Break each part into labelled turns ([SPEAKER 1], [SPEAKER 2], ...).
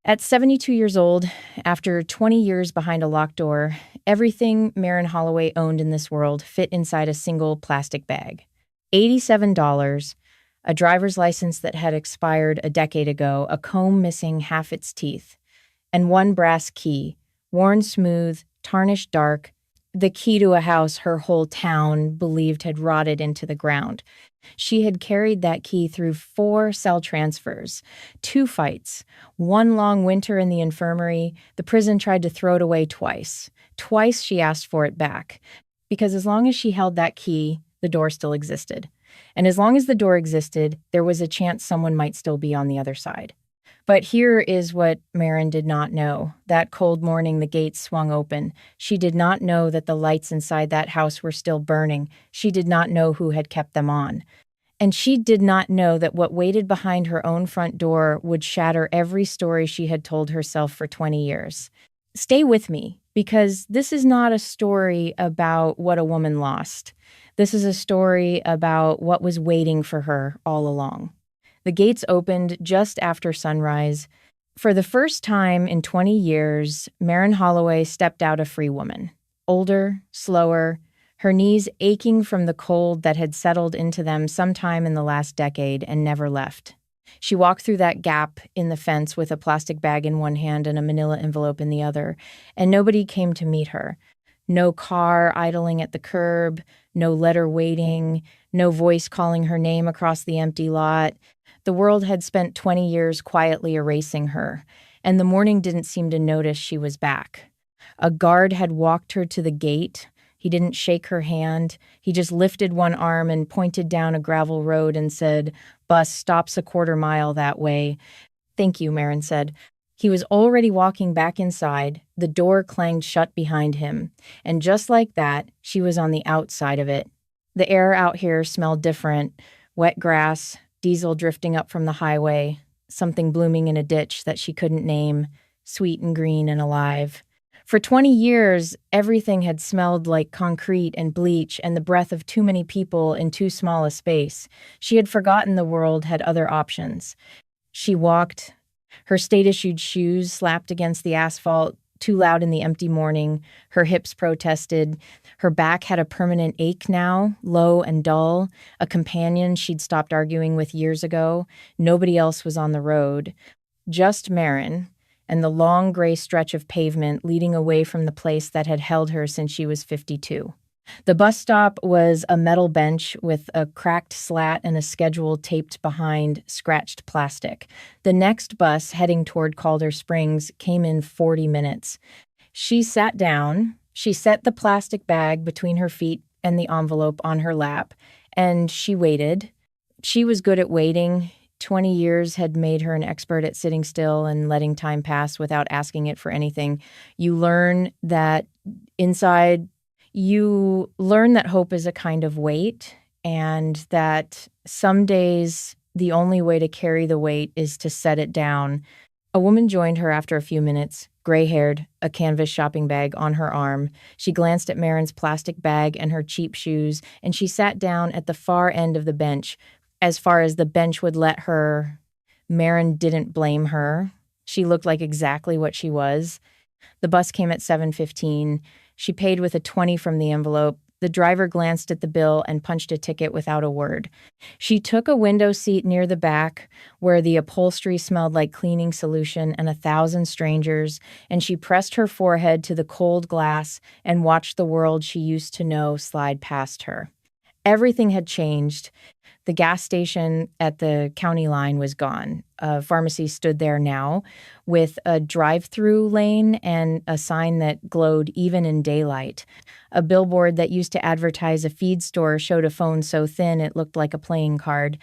[SPEAKER 1] At 72 years old, after 20 years behind a locked door, everything Marin Holloway owned in this world fit inside a single plastic bag. $87, a driver's license that had expired a decade ago, a comb missing half its teeth, and one brass key, worn smooth, tarnished dark, the key to a house her whole town believed had rotted into the ground. She had carried that key through 4 cell transfers, 2 fights, one long winter in the infirmary. The prison tried to throw it away twice. Twice she asked for it back, because as long as she held that key, the door still existed. And as long as the door existed, there was a chance someone might still be on the other side. But here is what Marin did not know. That cold morning, the gates swung open. She did not know that the lights inside that house were still burning. She did not know who had kept them on. And she did not know that what waited behind her own front door would shatter every story she had told herself for 20 years. Stay with me, because this is not a story about what a woman lost. This is a story about what was waiting for her all along. The gates opened just after sunrise. For the first time in 20 years, Marin Holloway stepped out a free woman. Older, slower, her knees aching from the cold that had settled into them sometime in the last decade and never left. She walked through that gap in the fence with a plastic bag in one hand and a manila envelope in the other, and nobody came to meet her. No car idling at the curb, no letter waiting, no voice calling her name across the empty lot. The world had spent 20 years quietly erasing her, and the morning didn't seem to notice she was back. A guard had walked her to the gate. He didn't shake her hand. He just lifted one arm and pointed down a gravel road and said, "Bus stops a quarter mile that way." "Thank you," Marin said. He was already walking back inside. The door clanged shut behind him, and just like that, she was on the outside of it. The air out here smelled different. Wet grass, diesel drifting up from the highway, something blooming in a ditch that she couldn't name, sweet and green and alive. For 20 years, everything had smelled like concrete and bleach and the breath of too many people in too small a space. She had forgotten the world had other options. She walked. Her state-issued shoes slapped against the asphalt, too loud in the empty morning. Her hips protested. Her back had a permanent ache now, low and dull. A companion she'd stopped arguing with years ago. Nobody else was on the road. Just Marin and the long gray stretch of pavement leading away from the place that had held her since she was 52. The bus stop was a metal bench with a cracked slat and a schedule taped behind scratched plastic. The next bus heading toward Calder Springs came in 40 minutes. She sat down. She set the plastic bag between her feet and the envelope on her lap, and she waited. She was good at waiting. 20 years had made her an expert at sitting still and letting time pass without asking it for anything. You learn that hope is a kind of weight, and that some days the only way to carry the weight is to set it down. A woman joined her after a few minutes, gray-haired, a canvas shopping bag on her arm. She glanced at Marin's plastic bag and her cheap shoes, and she sat down at the far end of the bench, as far as the bench would let her. Marin didn't blame her. She looked like exactly what she was. The bus came at 7:15. She paid with a 20 from the envelope. The driver glanced at the bill and punched a ticket without a word. She took a window seat near the back, where the upholstery smelled like cleaning solution and 1,000 strangers, and she pressed her forehead to the cold glass and watched the world she used to know slide past her. Everything had changed. The gas station at the county line was gone. A pharmacy stood there now with a drive-through lane and a sign that glowed even in daylight. A billboard that used to advertise a feed store showed a phone so thin it looked like a playing card.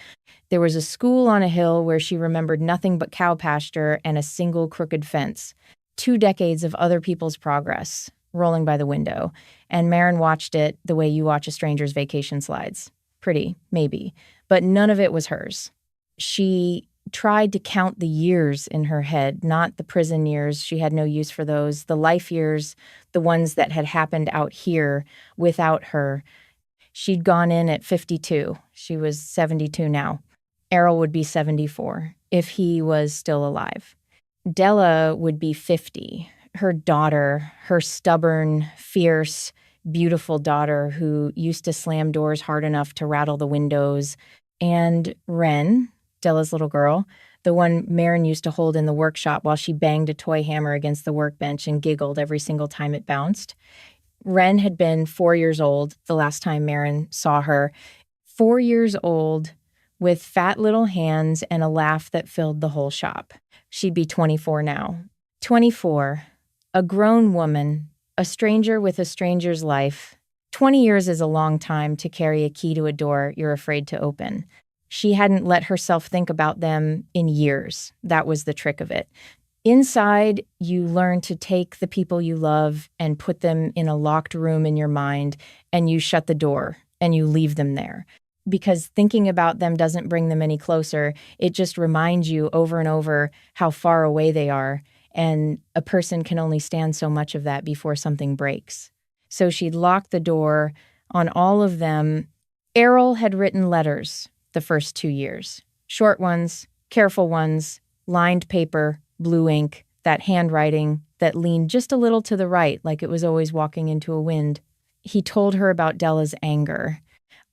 [SPEAKER 1] There was a school on a hill where she remembered nothing but cow pasture and a single crooked fence. 2 decades of other people's progress rolling by the window, and Marin watched it the way you watch a stranger's vacation slides. Pretty, maybe, but none of it was hers. She tried to count the years in her head, not the prison years. She had no use for those. The life years, the ones that had happened out here without her. She'd gone in at 52. She was 72 now. Errol would be 74, if he was still alive. Della would be 50. Her daughter, her stubborn, fierce, beautiful daughter who used to slam doors hard enough to rattle the windows. And Wren, Della's little girl, the one Marin used to hold in the workshop while she banged a toy hammer against the workbench and giggled every single time it bounced. Wren had been 4 years old the last time Marin saw her. 4 years old with fat little hands and a laugh that filled the whole shop. She'd be 24 now. 24. A grown woman, a stranger with a stranger's life. 20 years is a long time to carry a key to a door you're afraid to open. She hadn't let herself think about them in years. That was the trick of it. Inside, you learn to take the people you love and put them in a locked room in your mind, and you shut the door and you leave them there. Because thinking about them doesn't bring them any closer. It just reminds you over and over how far away they are. And a person can only stand so much of that before something breaks. So she'd locked the door on all of them. Errol had written letters the first 2 years. Short ones, careful ones, lined paper, blue ink, that handwriting that leaned just a little to the right like it was always walking into a wind. He told her about Della's anger,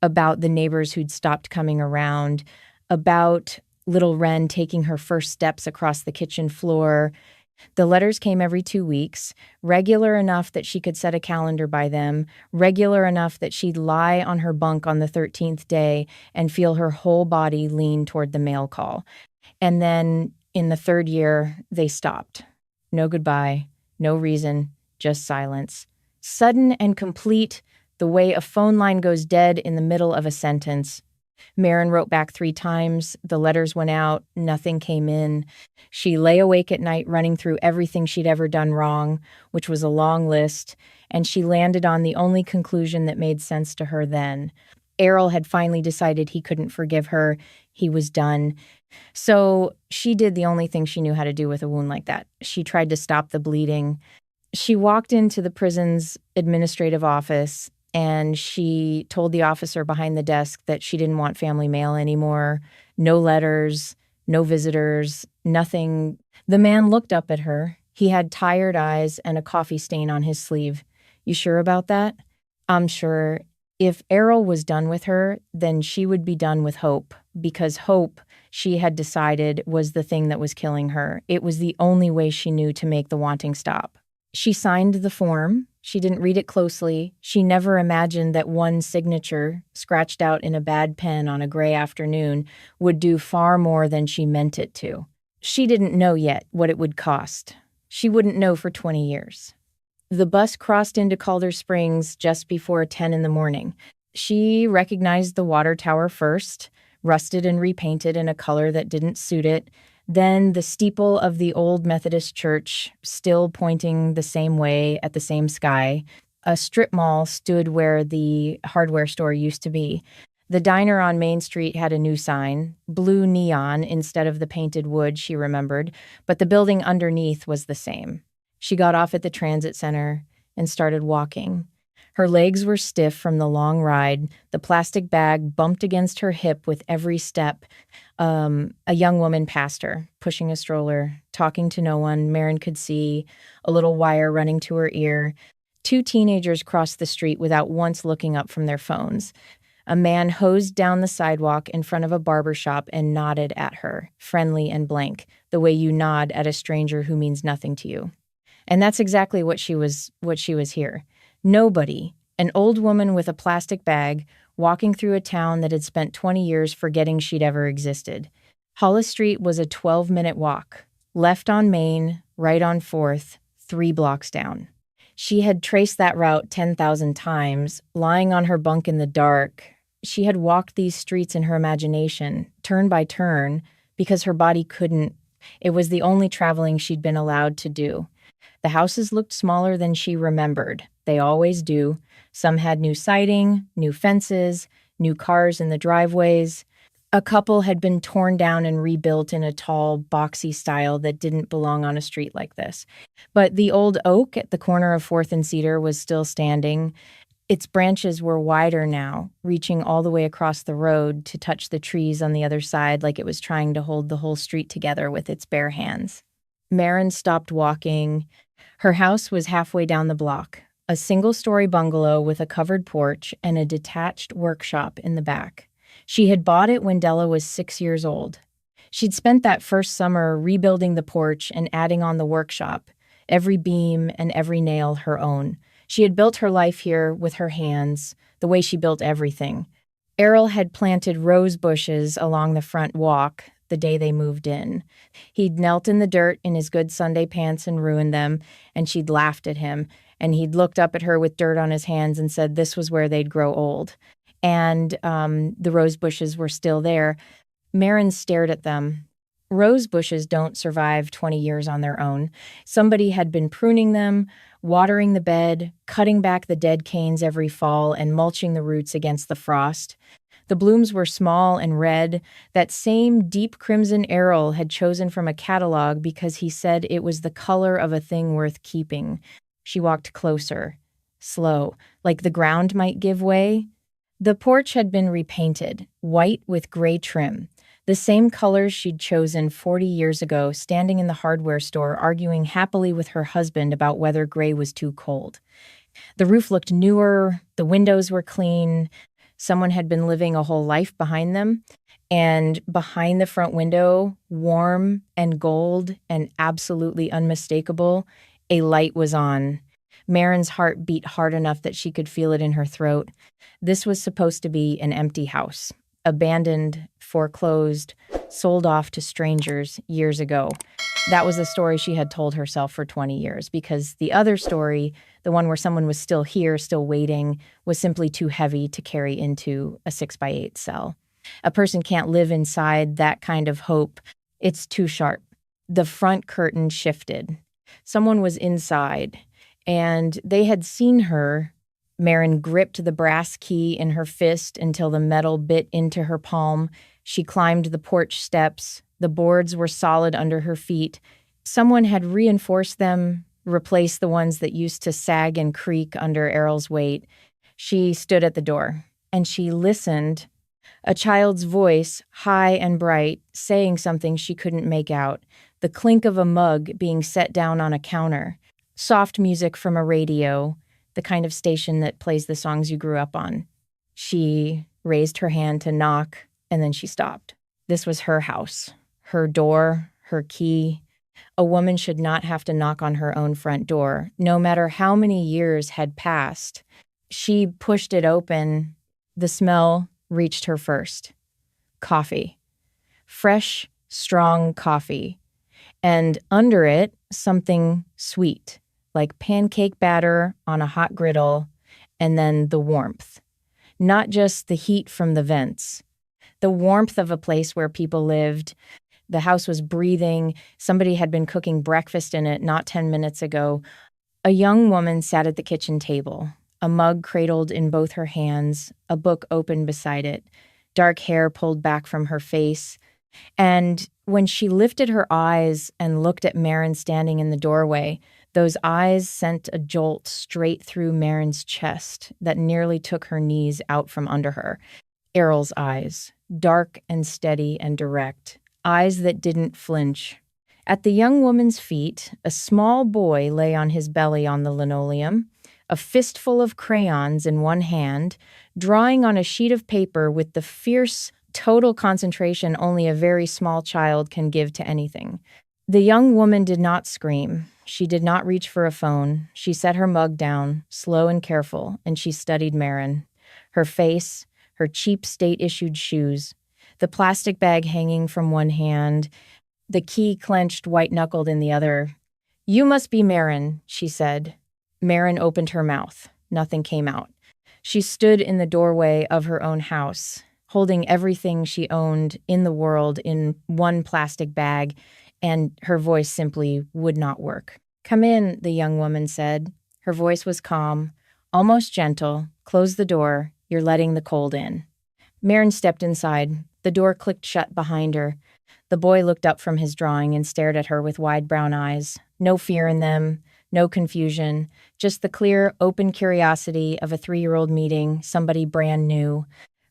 [SPEAKER 1] about the neighbors who'd stopped coming around, about little Wren taking her first steps across the kitchen floor. The letters came every 2 weeks, regular enough that she could set a calendar by them, regular enough that she'd lie on her bunk on the 13th day and feel her whole body lean toward the mail call. And then in the 3rd year, they stopped. No goodbye, no reason, just silence. Sudden and complete, the way a phone line goes dead in the middle of a sentence. Marin wrote back 3 times. The letters went out. Nothing came in. She lay awake at night running through everything she'd ever done wrong, which was a long list, and she landed on the only conclusion that made sense to her then. Errol had finally decided he couldn't forgive her. He was done. So she did the only thing she knew how to do with a wound like that. She tried to stop the bleeding. She walked into the prison's administrative office and she told the officer behind the desk that she didn't want family mail anymore. No letters, no visitors, nothing. The man looked up at her. He had tired eyes and a coffee stain on his sleeve. "You sure about that?" "I'm sure." If Errol was done with her, then she would be done with Hope, because Hope, she had decided, was the thing that was killing her. It was the only way she knew to make the wanting stop. She signed the form. She didn't read it closely. She never imagined that one signature, scratched out in a bad pen on a gray afternoon, would do far more than she meant it to. She didn't know yet what it would cost. She wouldn't know for 20 years. The bus crossed into Calder Springs just before 10 in the morning. She recognized the water tower first, rusted and repainted in a color that didn't suit it. Then the steeple of the old Methodist church, still pointing the same way at the same sky. A strip mall stood where the hardware store used to be. The diner on Main Street had a new sign, blue neon instead of the painted wood she remembered, but the building underneath was the same. She got off at the transit center and started walking. Her legs were stiff from the long ride. The plastic bag bumped against her hip with every step. A young woman passed her, pushing a stroller, talking to no one. Marin could see a little wire running to her ear. 2 teenagers crossed the street without once looking up from their phones. A man hosed down the sidewalk in front of a barber shop and nodded at her, friendly and blank, the way you nod at a stranger who means nothing to you. And that's exactly what she was here. Nobody, an old woman with a plastic bag, walking through a town that had spent 20 years forgetting she'd ever existed. Hollis Street was a 12-minute walk, left on Main, right on 4th, 3 blocks down. She had traced that route 10,000 times, lying on her bunk in the dark. She had walked these streets in her imagination, turn by turn, because her body couldn't. It was the only traveling she'd been allowed to do. The houses looked smaller than she remembered. They always do. Some had new siding, new fences, new cars in the driveways. A couple had been torn down and rebuilt in a tall, boxy style that didn't belong on a street like this. But the old oak at the corner of 4th and Cedar was still standing. Its branches were wider now, reaching all the way across the road to touch the trees on the other side like it was trying to hold the whole street together with its bare hands. Marin stopped walking. Her house was halfway down the block, a single-story bungalow with a covered porch and a detached workshop in the back. She had bought it when Della was 6 years old. She'd spent that first summer rebuilding the porch and adding on the workshop, every beam and every nail her own. She had built her life here with her hands, the way she built everything. Errol had planted rose bushes along the front walk the day they moved in. He'd knelt in the dirt in his good Sunday pants and ruined them, and she'd laughed at him, and he'd looked up at her with dirt on his hands and said this was where they'd grow old. And the rose bushes were still there. Marin stared at them. Rose bushes don't survive 20 years on their own. Somebody had been pruning them, watering the bed, cutting back the dead canes every fall, and mulching the roots against the frost. The blooms were small and red, that same deep crimson Errol had chosen from a catalog because he said it was the color of a thing worth keeping. She walked closer, slow, like the ground might give way. The porch had been repainted, white with gray trim, the same colors she'd chosen 40 years ago, standing in the hardware store arguing happily with her husband about whether gray was too cold. The roof looked newer, the windows were clean. Someone had been living a whole life behind them, and behind the front window, warm and gold and absolutely unmistakable, a light was on. Marin's heart beat hard enough that she could feel it in her throat. This was supposed to be an empty house. Abandoned, foreclosed, sold off to strangers years ago. That was the story she had told herself for 20 years, because the other story, the one where someone was still here, still waiting, was simply too heavy to carry into a 6x8 cell. A person can't live inside that kind of hope. It's too sharp. The front curtain shifted. Someone was inside, and they had seen her. Marin gripped the brass key in her fist until the metal bit into her palm. She climbed the porch steps. The boards were solid under her feet. Someone had reinforced them, replaced the ones that used to sag and creak under Errol's weight. She stood at the door, and she listened. A child's voice, high and bright, saying something she couldn't make out. The clink of a mug being set down on a counter. Soft music from a radio, the kind of station that plays the songs you grew up on. She raised her hand to knock, and then she stopped. This was her house, her door, her key. A woman should not have to knock on her own front door, no matter how many years had passed. She pushed it open. The smell reached her first. Coffee. Fresh, strong coffee. And under it, something sweet, like pancake batter on a hot griddle, and then the warmth. Not just the heat from the vents. The warmth of a place where people lived. The house was breathing. Somebody had been cooking breakfast in it not 10 minutes ago. A young woman sat at the kitchen table, a mug cradled in both her hands, a book open beside it, dark hair pulled back from her face. And when she lifted her eyes and looked at Marin standing in the doorway, those eyes sent a jolt straight through Marin's chest that nearly took her knees out from under her. Errol's eyes, dark and steady and direct, eyes that didn't flinch. At the young woman's feet, a small boy lay on his belly on the linoleum, a fistful of crayons in one hand, drawing on a sheet of paper with the fierce, total concentration only a very small child can give to anything. The young woman did not scream. She did not reach for a phone. She set her mug down, slow and careful, and she studied Marin. Her face, her cheap state-issued shoes, the plastic bag hanging from one hand, the key clenched white-knuckled in the other. "You must be Marin," she said. Marin opened her mouth. Nothing came out. She stood in the doorway of her own house, holding everything she owned in the world in one plastic bag, and her voice simply would not work. "Come in," the young woman said. Her voice was calm, almost gentle. "Close the door. You're letting the cold in." Marin stepped inside. The door clicked shut behind her. The boy looked up from his drawing and stared at her with wide brown eyes. No fear in them, no confusion, just the clear, open curiosity of a 3-year-old meeting somebody brand new.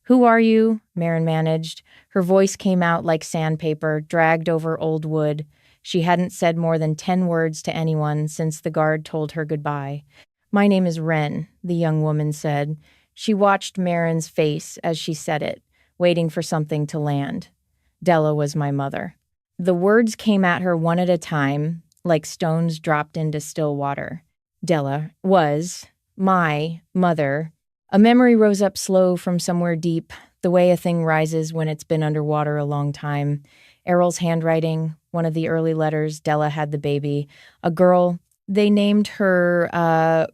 [SPEAKER 1] "Who are you?" Marin managed. Her voice came out like sandpaper, dragged over old wood. She hadn't said more than 10 words to anyone since the guard told her goodbye. "My name is Wren," the young woman said. She watched Marin's face as she said it, waiting for something to land. "Della was my mother." The words came at her one at a time, like stones dropped into still water. Della was my mother. A memory rose up slow from somewhere deep, the way a thing rises when it's been underwater a long time. Errol's handwriting, one of the early letters Della had the baby. A girl, they named her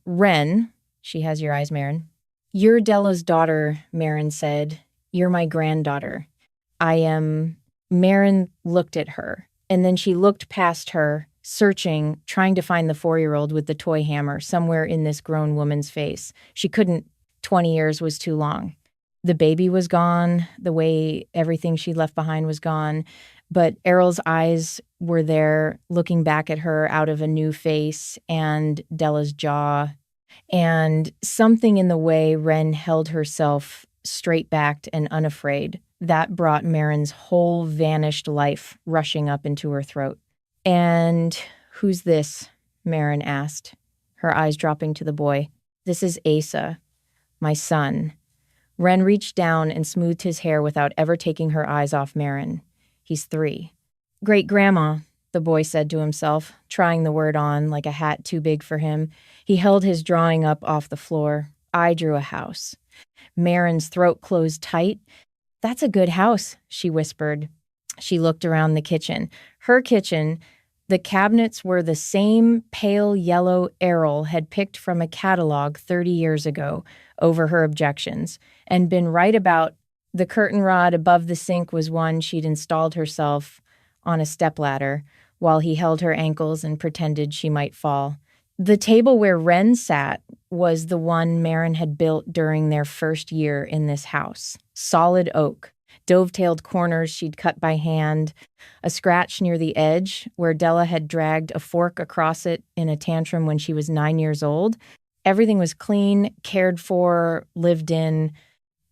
[SPEAKER 1] Wren. She has your eyes, Marin. "You're Della's daughter," Marin said. "You're my granddaughter." "I am." Marin looked at her, and then she looked past her, searching, trying to find the 4-year-old with the toy hammer somewhere in this grown woman's face. She couldn't. 20 years was too long. The baby was gone, the way everything she'd left behind was gone, but Errol's eyes were there, looking back at her out of a new face, and Della's jaw, and something in the way Wren held herself straight-backed and unafraid. That brought Marin's whole vanished life rushing up into her throat. "And who's this?" Marin asked, her eyes dropping to the boy. "This is Asa, my son." Wren reached down and smoothed his hair without ever taking her eyes off Marin. "He's 3. "Great-grandma," the boy said to himself, trying the word on like a hat too big for him. He held his drawing up off the floor. "I drew a house." Marin's throat closed tight. "That's a good house," she whispered. She looked around the kitchen. Her kitchen. The cabinets were the same pale yellow Errol had picked from a catalog 30 years ago over her objections, and been right about. The curtain rod above the sink was one she'd installed herself on a stepladder while he held her ankles and pretended she might fall. The table where Wren sat was the one Marin had built during their first year in this house. Solid oak, dovetailed corners she'd cut by hand, a scratch near the edge where Della had dragged a fork across it in a tantrum when she was 9 years old. Everything was clean, cared for, lived in.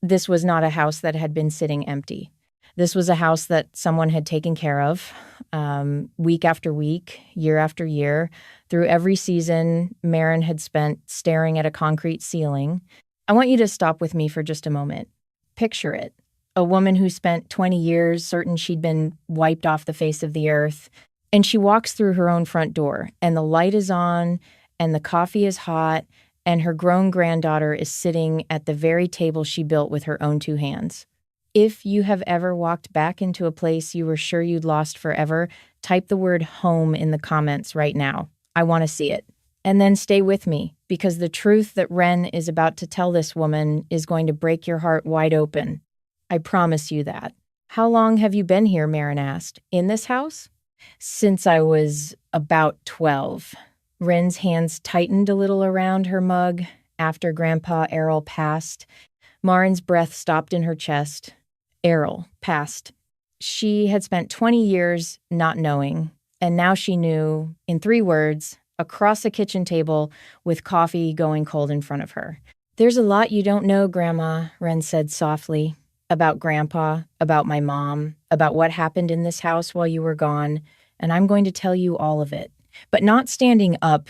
[SPEAKER 1] This was not a house that had been sitting empty. This was a house that someone had taken care of, week after week, year after year. Through every season, Marin had spent staring at a concrete ceiling. I want you to stop with me for just a moment. Picture it. A woman who spent 20 years certain she'd been wiped off the face of the earth, and she walks through her own front door, and the light is on, and the coffee is hot, and her grown granddaughter is sitting at the very table she built with her own 2 hands. If you have ever walked back into a place you were sure you'd lost forever, type the word home in the comments right now. I want to see it. And then stay with me, because the truth that Wren is about to tell this woman is going to break your heart wide open. I promise you that. "How long have you been here?" Marin asked. "In this house?" "Since I was about 12. Wren's hands tightened a little around her mug after Grandpa Errol passed. Marin's breath stopped in her chest. Errol passed. She had spent 20 years not knowing, and now she knew, in 3 words, across a kitchen table with coffee going cold in front of her. "There's a lot you don't know, Grandma," Wren said softly. "About Grandpa, about my mom, about what happened in this house while you were gone, and I'm going to tell you all of it." But not standing up,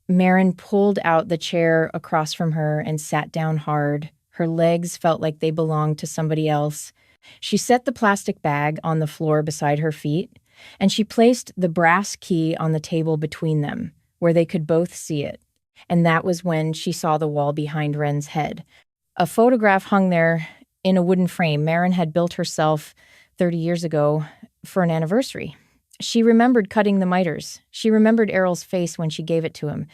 [SPEAKER 1] Marin pulled out the chair across from her and sat down hard. Her legs felt like they belonged to somebody else. She set the plastic bag on the floor beside her feet, and she placed the brass key on the table between them, where they could both see it. And that was when she saw the wall behind Wren's head. A photograph hung there in a wooden frame Marin had built herself 30 years ago for an anniversary. She remembered cutting the miters. She remembered Errol's face when she gave it to him.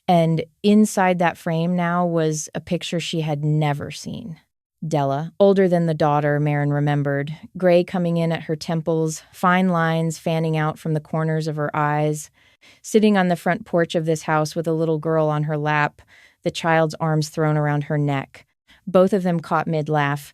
[SPEAKER 1] And inside that frame now was a picture she had never seen. Della, older than the daughter Marin remembered, gray coming in at her temples, fine lines fanning out from the corners of her eyes, sitting on the front porch of this house with a little girl on her lap, the child's arms thrown around her neck. Both of them caught mid-laugh.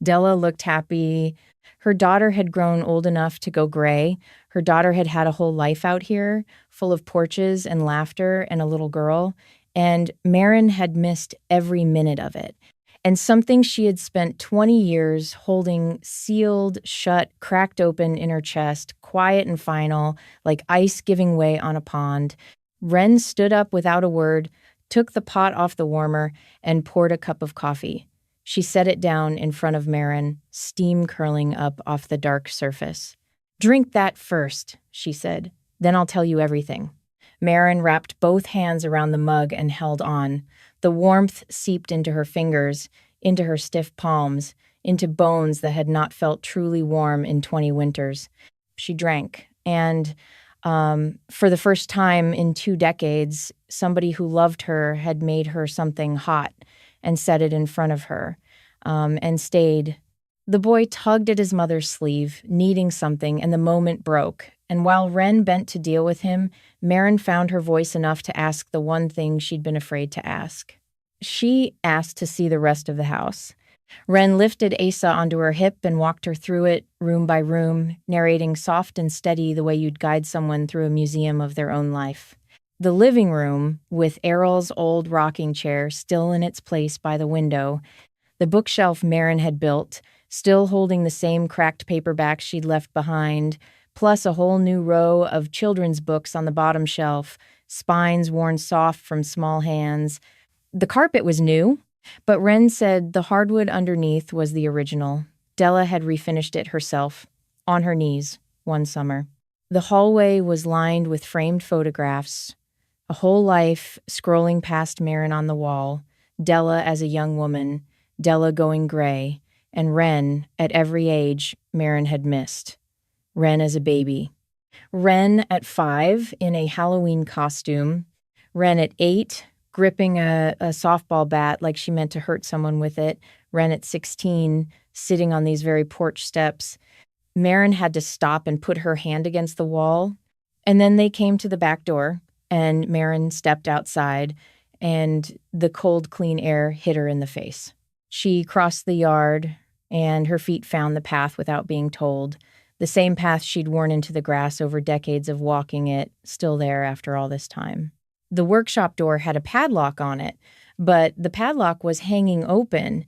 [SPEAKER 1] Della looked happy. Her daughter had grown old enough to go gray. Her daughter had had a whole life out here, full of porches and laughter and a little girl, and Marin had missed every minute of it. and something she had spent 20 years holding sealed, shut, cracked open in her chest, quiet and final, like ice giving way on a pond. Wren stood up without a word, took the pot off the warmer, and poured a cup of coffee. She set it down in front of Marin, steam curling up off the dark surface. "Drink that first," she said. "Then I'll tell you everything." Marin wrapped both hands around the mug and held on. The warmth seeped into her fingers, into her stiff palms, into bones that had not felt truly warm in 20 winters. She drank, and for the first time in 2 decades, somebody who loved her had made her something hot and set it in front of her, and stayed. The boy tugged at his mother's sleeve, needing something, and the moment broke. And while Wren bent to deal with him, Marin found her voice enough to ask the one thing she'd been afraid to ask. She asked to see the rest of the house. Wren lifted Asa onto her hip and walked her through it, room by room, narrating soft and steady the way you'd guide someone through a museum of their own life. The living room, with Errol's old rocking chair still in its place by the window, the bookshelf Marin had built, still holding the same cracked paperbacks she'd left behind, plus a whole new row of children's books on the bottom shelf, spines worn soft from small hands. The carpet was new, but Wren said the hardwood underneath was the original. Della had refinished it herself, on her knees, one summer. The hallway was lined with framed photographs, a whole life scrolling past Marin on the wall, Della as a young woman, Della going gray, and Wren, at every age, Marin had missed. Wren as a baby. Wren at 5 in a Halloween costume. Wren at 8 gripping a softball bat like she meant to hurt someone with it. Wren at 16 sitting on these very porch steps. Marin had to stop and put her hand against the wall. And then they came to the back door, and Marin stepped outside, and the cold, clean air hit her in the face. She crossed the yard, and her feet found the path without being told. The same path she'd worn into the grass over decades of walking it, still there after all this time. The workshop door had a padlock on it, but the padlock was hanging open.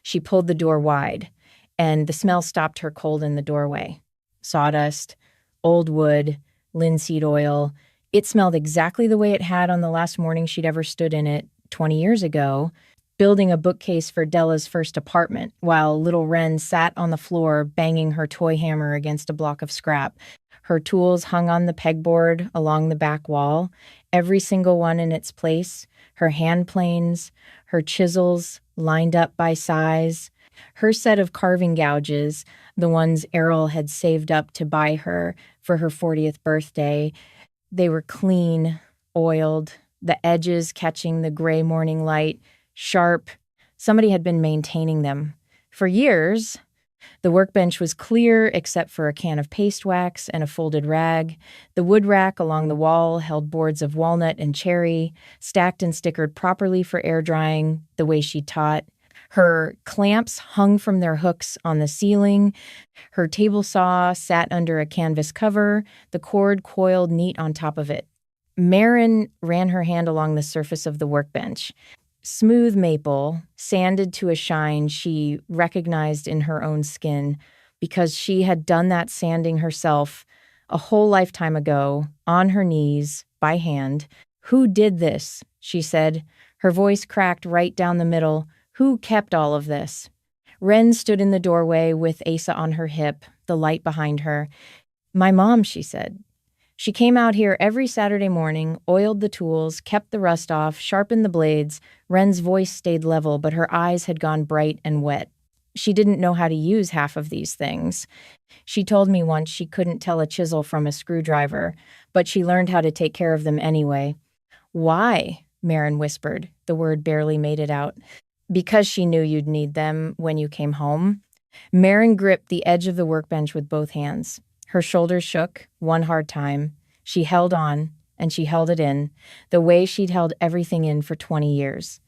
[SPEAKER 1] She pulled the door wide, and the smell stopped her cold in the doorway. Sawdust, old wood, linseed oil. It smelled exactly the way it had on the last morning she'd ever stood in it 20 years ago, building a bookcase for Della's first apartment, while little Wren sat on the floor banging her toy hammer against a block of scrap. Her tools hung on the pegboard along the back wall, every single one in its place, her hand planes, her chisels lined up by size, her set of carving gouges, the ones Errol had saved up to buy her for her 40th birthday. They were clean, oiled, the edges catching the gray morning light, sharp. Somebody had been maintaining them. For years, the workbench was clear except for a can of paste wax and a folded rag. The wood rack along the wall held boards of walnut and cherry, stacked and stickered properly for air drying, the way she taught. Her clamps hung from their hooks on the ceiling. Her table saw sat under a canvas cover, the cord coiled neat on top of it. Marin ran her hand along the surface of the workbench. Smooth maple, sanded to a shine she recognized in her own skin, because she had done that sanding herself a whole lifetime ago, on her knees, by hand. "Who did this?" she said. Her voice cracked right down the middle. "Who kept all of this?" Wren stood in the doorway with Asa on her hip, the light behind her. "My mom," she said. She came out here every Saturday morning, oiled the tools, kept the rust off, sharpened the blades. Wren's voice stayed level, but her eyes had gone bright and wet. She didn't know how to use half of these things. She told me once she couldn't tell a chisel from a screwdriver, but she learned how to take care of them anyway. "Why?" Marin whispered. The word barely made it out. "Because she knew you'd need them when you came home." Marin gripped the edge of the workbench with both hands. Her shoulders shook, one hard time. She held on, and she held it in, the way she'd held everything in for 20 years.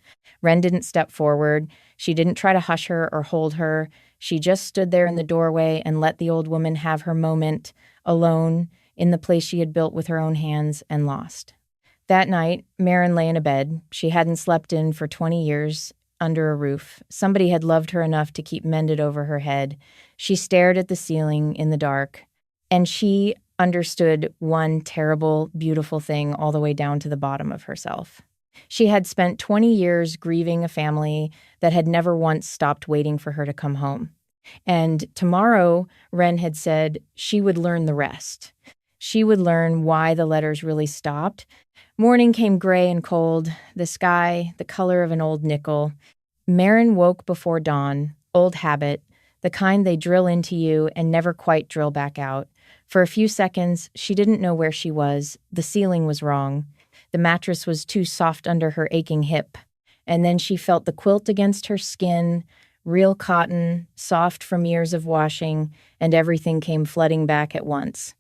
[SPEAKER 1] Wren didn't step forward. She didn't try to hush her or hold her. She just stood there in the doorway and let the old woman have her moment, alone, in the place she had built with her own hands and lost. That night, Marin lay in a bed she hadn't slept in for 20 years, under a roof. Somebody had loved her enough to keep mended over her head. She stared at the ceiling in the dark, and she understood one terrible, beautiful thing all the way down to the bottom of herself. She had spent 20 years grieving a family that had never once stopped waiting for her to come home. And tomorrow, Wren had said she would learn the rest. She would learn why the letters really stopped. Morning came gray and cold, the sky the color of an old nickel. Maren woke before dawn, old habit, the kind they drill into you and never quite drill back out. For a few seconds, she didn't know where she was. The ceiling was wrong. The mattress was too soft under her aching hip. And then she felt the quilt against her skin, real cotton, soft from years of washing, and everything came flooding back at once.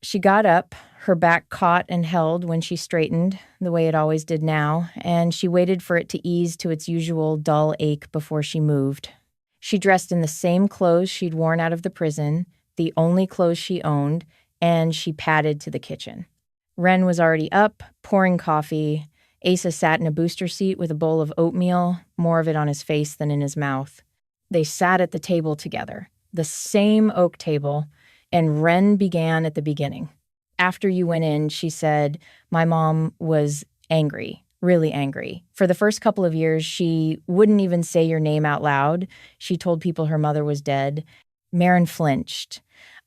[SPEAKER 1] She got up, her back caught and held when she straightened, the way it always did now, and she waited for it to ease to its usual dull ache before she moved. She dressed in the same clothes she'd worn out of the prison, the only clothes she owned, and she padded to the kitchen. Wren was already up, pouring coffee. Asa sat in a booster seat with a bowl of oatmeal, more of it on his face than in his mouth. They sat at the table together, the same oak table, and Wren began at the beginning. After you went in, she said, my mom was angry, really angry. For the first couple of years, she wouldn't even say your name out loud. She told people her mother was dead. Maren flinched.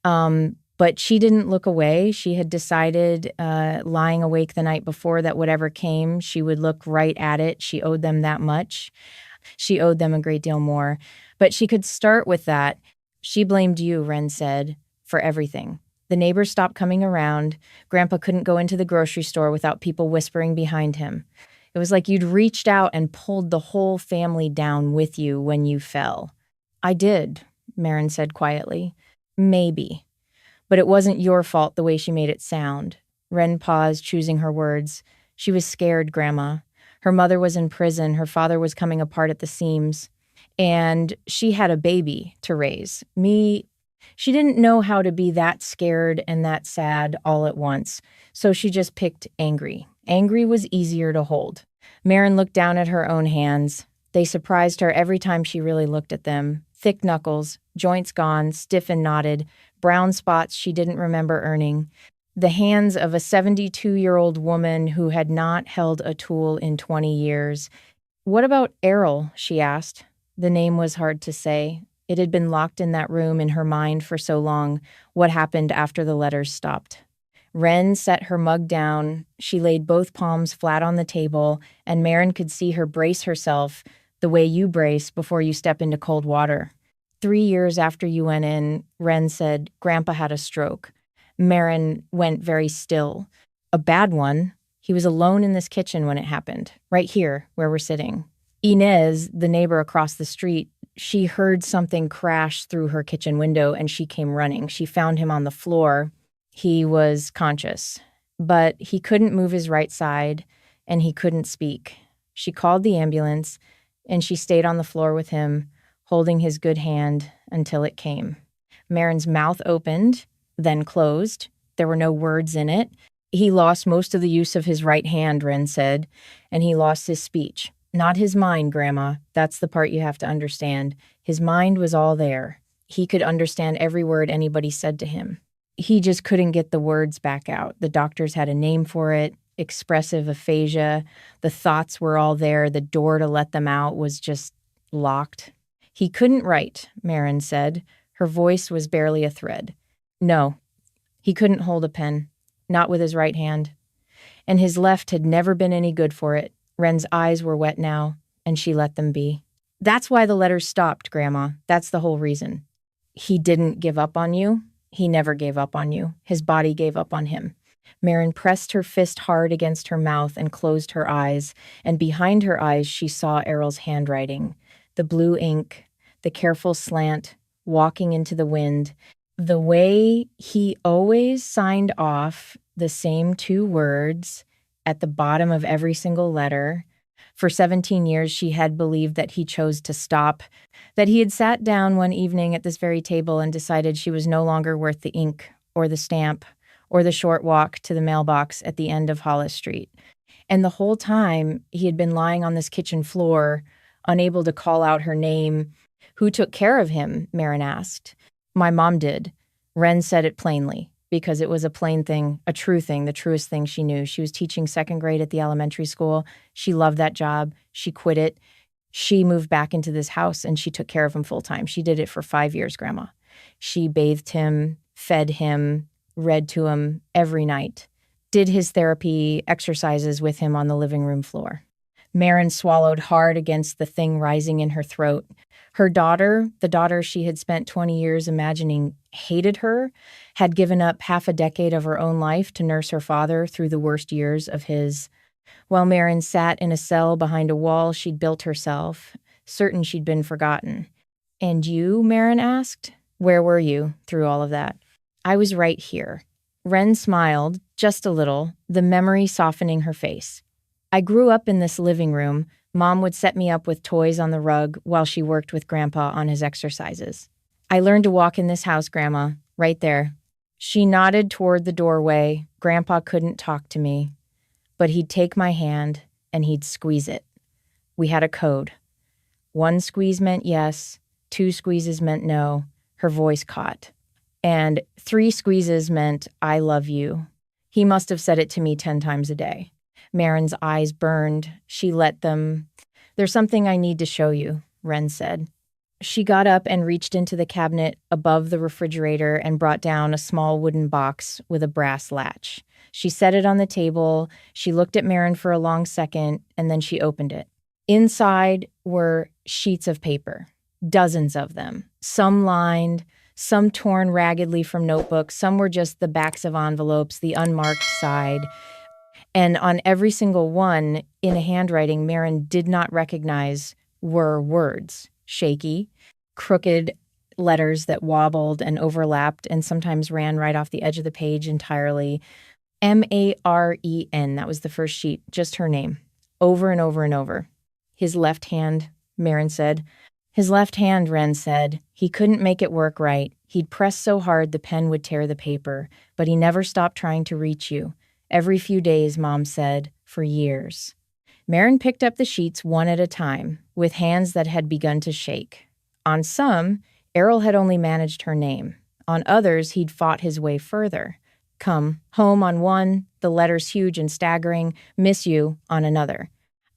[SPEAKER 1] But she didn't look away. She had decided, lying awake the night before, that whatever came, she would look right at it. She owed them that much. She owed them a great deal more. But she could start with that. She blamed you, Wren said, for everything. The neighbors stopped coming around. Grandpa couldn't go into the grocery store without people whispering behind him. It was like you'd reached out and pulled the whole family down with you when you fell. I did, Maren said quietly. Maybe. But it wasn't your fault the way she made it sound. Wren paused, choosing her words. She was scared, Grandma. Her mother was in prison. Her father was coming apart at the seams. And she had a baby to raise. Me, she didn't know how to be that scared and that sad all at once. So she just picked angry. Angry was easier to hold. Maren looked down at her own hands. They surprised her every time she really looked at them. Thick knuckles, joints gone, stiff and knotted, brown spots she didn't remember earning. The hands of a 72-year-old woman who had not held a tool in 20 years. What about Errol? She asked. The name was hard to say. It had been locked in that room in her mind for so long. What happened after the letters stopped? Wren set her mug down. She laid both palms flat on the table, and Maren could see her brace herself the way you brace before you step into cold water. 3 years after you went in, Wren said, Grandpa had a stroke. Maren went very still. A bad one. He was alone in this kitchen when it happened, right here where we're sitting. Inez, the neighbor across the street, she heard something crash through her kitchen window and she came running. She found him on the floor. He was conscious, but he couldn't move his right side and he couldn't speak. She called the ambulance and she stayed on the floor with him, holding his good hand until it came. Maren's mouth opened, then closed. There were no words in it. He lost most of the use of his right hand, Wren said, and he lost his speech. Not his mind, Grandma. That's the part you have to understand. His mind was all there. He could understand every word anybody said to him. He just couldn't get the words back out. The doctors had a name for it, expressive aphasia. The thoughts were all there. The door to let them out was just locked. He couldn't write, Maren said. Her voice was barely a thread. No, he couldn't hold a pen, not with his right hand. And his left had never been any good for it. Wren's eyes were wet now, and she let them be. That's why the letters stopped, Grandma. That's the whole reason. He didn't give up on you. He never gave up on you. His body gave up on him. Maren pressed her fist hard against her mouth and closed her eyes, and behind her eyes she saw Errol's handwriting. The blue ink, the careful slant, walking into the wind. The way he always signed off the same 2 words at the bottom of every single letter. For 17 years, she had believed that he chose to stop, that he had sat down one evening at this very table and decided she was no longer worth the ink or the stamp or the short walk to the mailbox at the end of Hollis Street. And the whole time, he had been lying on this kitchen floor, unable to call out her name. Who took care of him? Marin asked. My mom did. Ren said it plainly, because it was a plain thing, a true thing, the truest thing she knew. She was teaching second grade at the elementary school. She loved that job. She quit it. She moved back into this house and she took care of him full time. She did it for 5 years, Grandma. She bathed him, fed him, read to him every night, did his therapy exercises with him on the living room floor. Marin swallowed hard against the thing rising in her throat. Her daughter, the daughter she had spent 20 years imagining hated her, had given up half a decade of her own life to nurse her father through the worst years of his. While Marin sat in a cell behind a wall she'd built herself, certain she'd been forgotten. And you, Marin asked, where were you through all of that? I was right here. Ren smiled, just a little, the memory softening her face. I grew up in this living room. Mom would set me up with toys on the rug while she worked with Grandpa on his exercises. I learned to walk in this house, Grandma, right there. She nodded toward the doorway. Grandpa couldn't talk to me, but he'd take my hand and he'd squeeze it. We had a code. 1 squeeze meant yes, 2 squeezes meant no. Her voice caught. And 3 squeezes meant I love you. He must have said it to me 10 times a day. Marin's eyes burned. She let them. There's something I need to show you, Ren said. She got up and reached into the cabinet above the refrigerator and brought down a small wooden box with a brass latch. She set it on the table. She looked at Marin for a long second, and then she opened it. Inside were sheets of paper, dozens of them, some lined, some torn raggedly from notebooks, some were just the backs of envelopes, the unmarked side. And on every single one, in a handwriting Marin did not recognize, were words. Shaky, crooked letters that wobbled and overlapped and sometimes ran right off the edge of the page entirely. Maren, that was the first sheet, just her name, over and over and over. His left hand, Marin said. His left hand, Ren said. He couldn't make it work right. He'd press so hard the pen would tear the paper, but he never stopped trying to reach you. Every few days, Mom said, for years. Marin picked up the sheets one at a time, with hands that had begun to shake. On some, Errol had only managed her name. On others, he'd fought his way further. Come, home on one, the letters huge and staggering, miss you on another.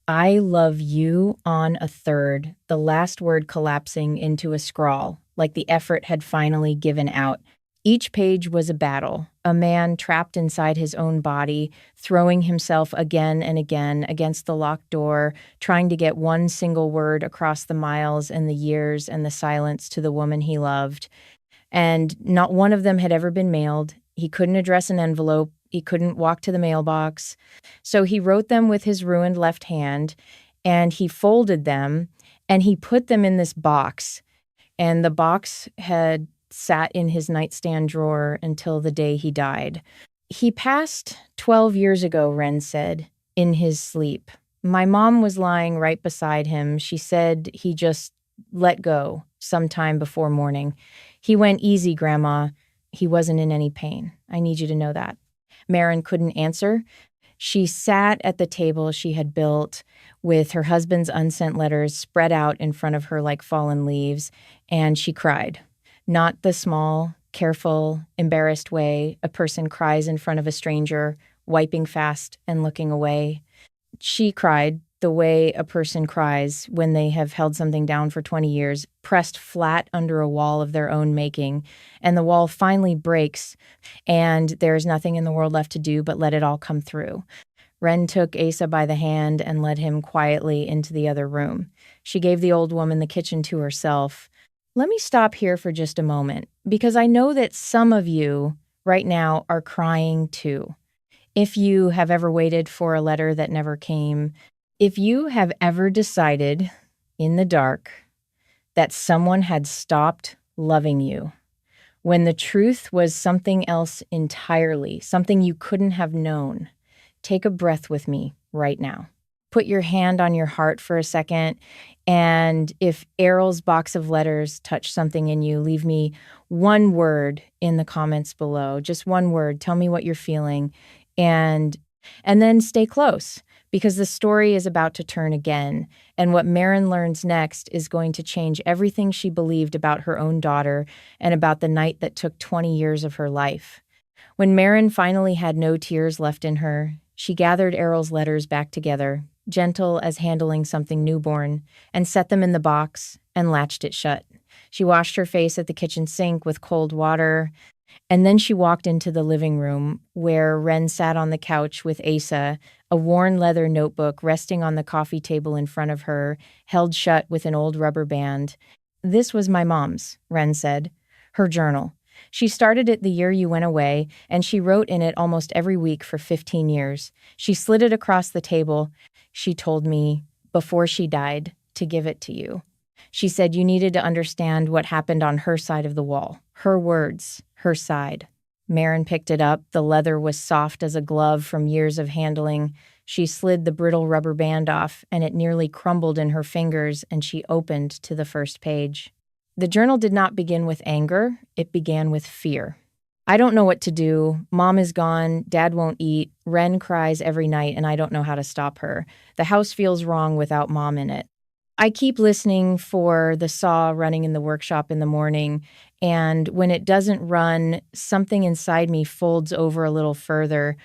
[SPEAKER 1] I love you on a third, the last word collapsing into a scrawl, like the effort had finally given out. Each page was a battle, a man trapped inside his own body, throwing himself again and again against the locked door, trying to get one single word across the miles and the years and the silence to the woman he loved. And not one of them had ever been mailed. He couldn't address an envelope. He couldn't walk to the mailbox. So he wrote them with his ruined left hand, and he folded them, and he put them in this box. And the box had sat in his nightstand drawer until the day he died. He passed 12 years ago, Ren said, in his sleep. My mom was lying right beside him. She said he just let go sometime before morning. He went easy, Grandma. He wasn't in any pain. I need you to know that. Marin couldn't answer. She sat at the table she had built with her husband's unsent letters spread out in front of her like fallen leaves, and she cried. Not the small, careful, embarrassed way a person cries in front of a stranger, wiping fast and looking away. She cried the way a person cries when they have held something down for 20 years, pressed flat under a wall of their own making, and the wall finally breaks, and there's nothing in the world left to do but let it all come through. Ren took Asa by the hand and led him quietly into the other room. She gave the old woman the kitchen to herself. Let me stop here for just a moment, because I know that some of you right now are crying too. If you have ever waited for a letter that never came, if you have ever decided in the dark that someone had stopped loving you, when the truth was something else entirely, something you couldn't have known, take a breath with me right now. Put your hand on your heart for a second, and if Errol's box of letters touched something in you, leave me one word in the comments below. Just one word. Tell me what you're feeling, and then stay close, because the story is about to turn again, and what Marin learns next is going to change everything she believed about her own daughter and about the night that took 20 years of her life. When Marin finally had no tears left in her, she gathered Errol's letters back together, gentle as handling something newborn, and set them in the box and latched it shut. She washed her face at the kitchen sink with cold water, and then she walked into the living room where Ren sat on the couch with Asa, a worn leather notebook resting on the coffee table in front of her, held shut with an old rubber band. "This was my mom's," Ren said. "Her journal. She started it the year you went away, and she wrote in it almost every week for 15 years. She slid it across the table. She told me, before she died, to give it to you. She said you needed to understand what happened on her side of the wall. Her words, her side." Marin picked it up. The leather was soft as a glove from years of handling. She slid the brittle rubber band off, and it nearly crumbled in her fingers, and she opened to the first page. The journal did not begin with anger. It began with fear. "I don't know what to do. Mom is gone. Dad won't eat. Ren cries every night, and I don't know how to stop her. The house feels wrong without Mom in it. I keep listening for the saw running in the workshop in the morning, and when it doesn't run, something inside me folds over a little further."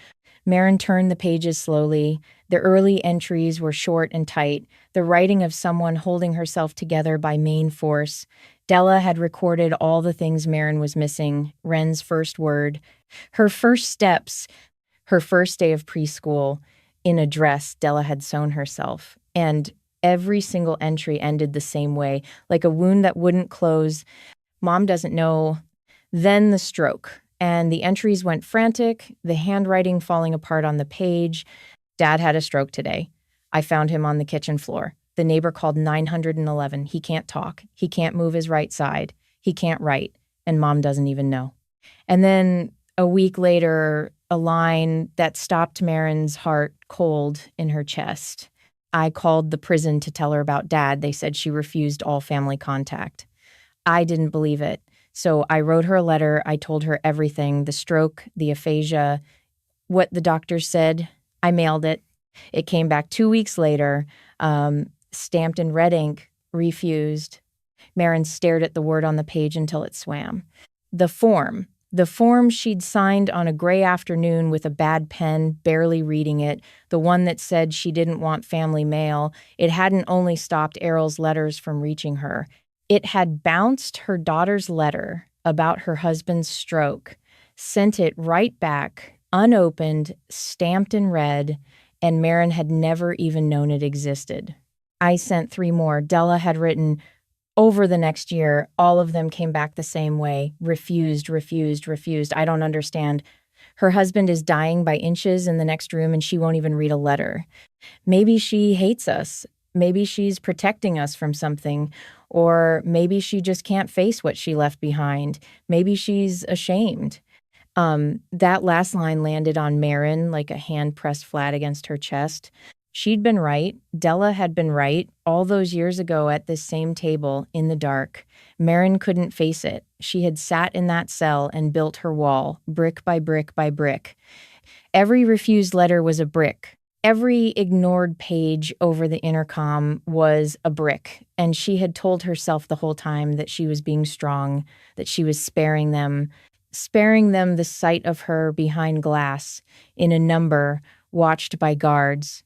[SPEAKER 1] Marin turned the pages slowly. The early entries were short and tight, the writing of someone holding herself together by main force. Della had recorded all the things Marin was missing: Ren's first word, her first steps, her first day of preschool, in a dress Della had sewn herself. And every single entry ended the same way, like a wound that wouldn't close. "Mom doesn't know." Then the stroke, and the entries went frantic, the handwriting falling apart on the page. "Dad had a stroke today. I found him on the kitchen floor. The neighbor called 911. He can't talk. He can't move his right side. He can't write. And Mom doesn't even know." And then a week later, a line that stopped Marin's heart cold in her chest. "I called the prison to tell her about Dad. They said she refused all family contact. I didn't believe it. So I wrote her a letter. I told her everything, the stroke, the aphasia, what the doctors said. I mailed it. It came back 2 weeks later, stamped in red ink, refused." Marin stared at the word on the page until it swam. The form she'd signed on a gray afternoon with a bad pen, barely reading it, the one that said she didn't want family mail. It hadn't only stopped Errol's letters from reaching her. It had bounced her daughter's letter about her husband's stroke, sent it right back, unopened, stamped in red, and Marin had never even known it existed. "I sent 3 more. Della had written, over the next year, all of them came back the same way. Refused, refused, refused. I don't understand. Her husband is dying by inches in the next room and she won't even read a letter. Maybe she hates us. Maybe she's protecting us from something. Or maybe she just can't face what she left behind. Maybe she's ashamed." That last line landed on Marin like a hand pressed flat against her chest. She'd been right. Della had been right all those years ago at this same table in the dark. Marin couldn't face it. She had sat in that cell and built her wall, brick by brick by brick. Every refused letter was a brick. Every ignored page over the intercom was a brick, and she had told herself the whole time that she was being strong, that she was sparing them the sight of her behind glass, in a number, watched by guards.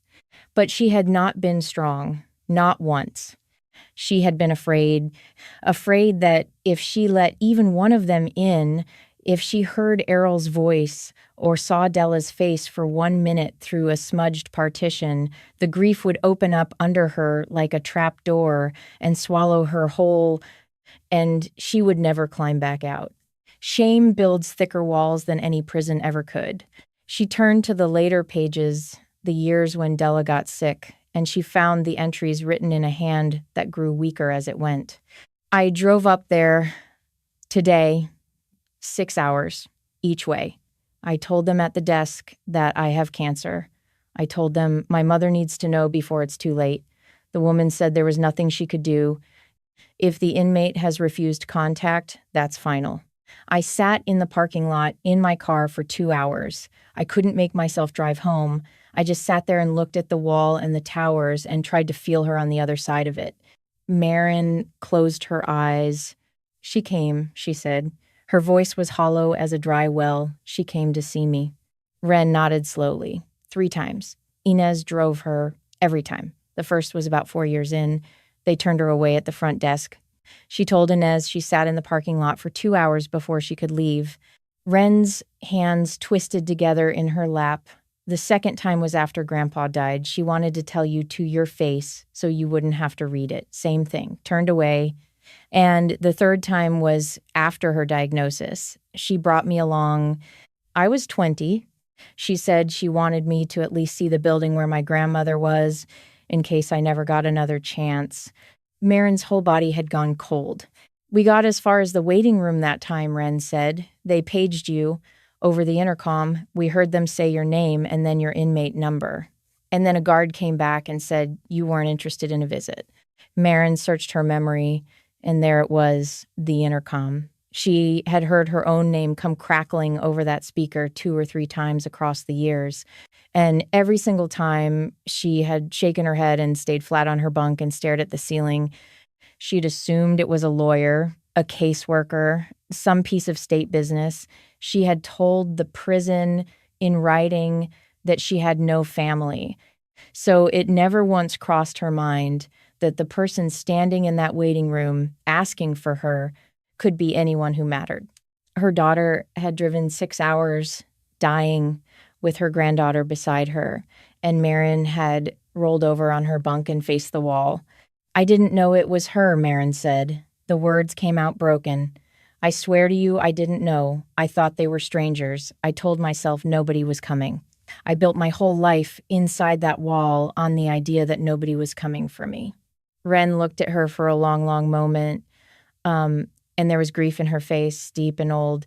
[SPEAKER 1] But she had not been strong, not once. She had been afraid that if she let even one of them in, if she heard Errol's voice or saw Della's face for 1 minute through a smudged partition, the grief would open up under her like a trap door and swallow her whole, and she would never climb back out. Shame builds thicker walls than any prison ever could. She turned to the later pages, the years when Della got sick, and she found the entries written in a hand that grew weaker as it went. "I drove up there today, 6 hours each way. I told them at the desk that I have cancer. I told them my mother needs to know before it's too late. The woman said there was nothing she could do. If the inmate has refused contact, that's final. I sat in the parking lot in my car for 2 hours. I couldn't make myself drive home. I just sat there and looked at the wall and the towers and tried to feel her on the other side of it. Marin closed her eyes. She came, she said. Her voice was hollow as a dry well. She came to see me. Ren nodded slowly, 3 times. Inez drove her every time. The first was about 4 years in. They turned her away at the front desk. She told Inez she sat in the parking lot for 2 hours before she could leave. Ren's hands twisted together in her lap. The second time was after Grandpa died. She wanted to tell you to your face so you wouldn't have to read it. Same thing. Turned away. And the third time was after her diagnosis. She brought me along. I was 20. She said she wanted me to at least see the building where my grandmother was in case I never got another chance. Marin's whole body had gone cold. We got as far as the waiting room that time, Ren said. They paged you over the intercom. We heard them say your name and then your inmate number. And then a guard came back and said you weren't interested in a visit. Marin searched her memory, and there it was, the intercom. She had heard her own name come crackling over that speaker 2 or 3 times across the years. And every single time she had shaken her head and stayed flat on her bunk and stared at the ceiling. She'd assumed it was a lawyer, a caseworker, some piece of state business. She had told the prison in writing that she had no family. So it never once crossed her mind that the person standing in that waiting room asking for her could be anyone who mattered. Her daughter had driven 6 hours, dying, with her granddaughter beside her, and Marin had rolled over on her bunk and faced the wall. I didn't know it was her, Marin said. The words came out broken. I swear to you, I didn't know. I thought they were strangers. I told myself nobody was coming. I built my whole life inside that wall on the idea that nobody was coming for me. Ren looked at her for a long, long moment, and there was grief in her face, deep and old.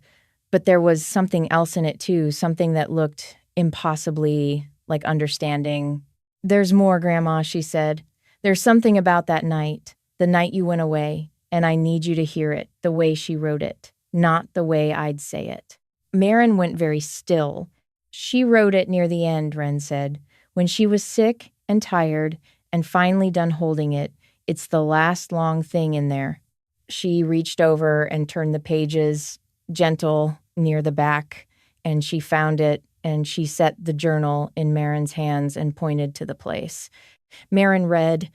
[SPEAKER 1] But there was something else in it, too, something that looked impossibly like understanding. There's more, Grandma, she said. There's something about that night, the night you went away, and I need you to hear it the way she wrote it, not the way I'd say it. Marin went very still. She wrote it near the end, Ren said. When she was sick and tired and finally done holding it, it's the last long thing in there. She reached over and turned the pages, gentle, near the back, and she found it, and she set the journal in Marin's hands and pointed to the place. Marin read,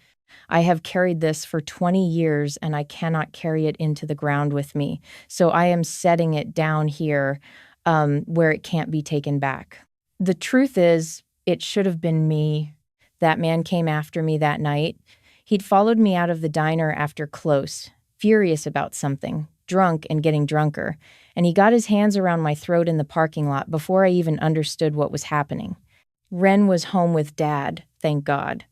[SPEAKER 1] I have carried this for 20 years and I cannot carry it into the ground with me. So I am setting it down here where it can't be taken back. The truth is, it should have been me. That man came after me that night. He'd followed me out of the diner after close, furious about something, drunk and getting drunker. And he got his hands around my throat in the parking lot before I even understood what was happening. Ren was home with Dad, thank God.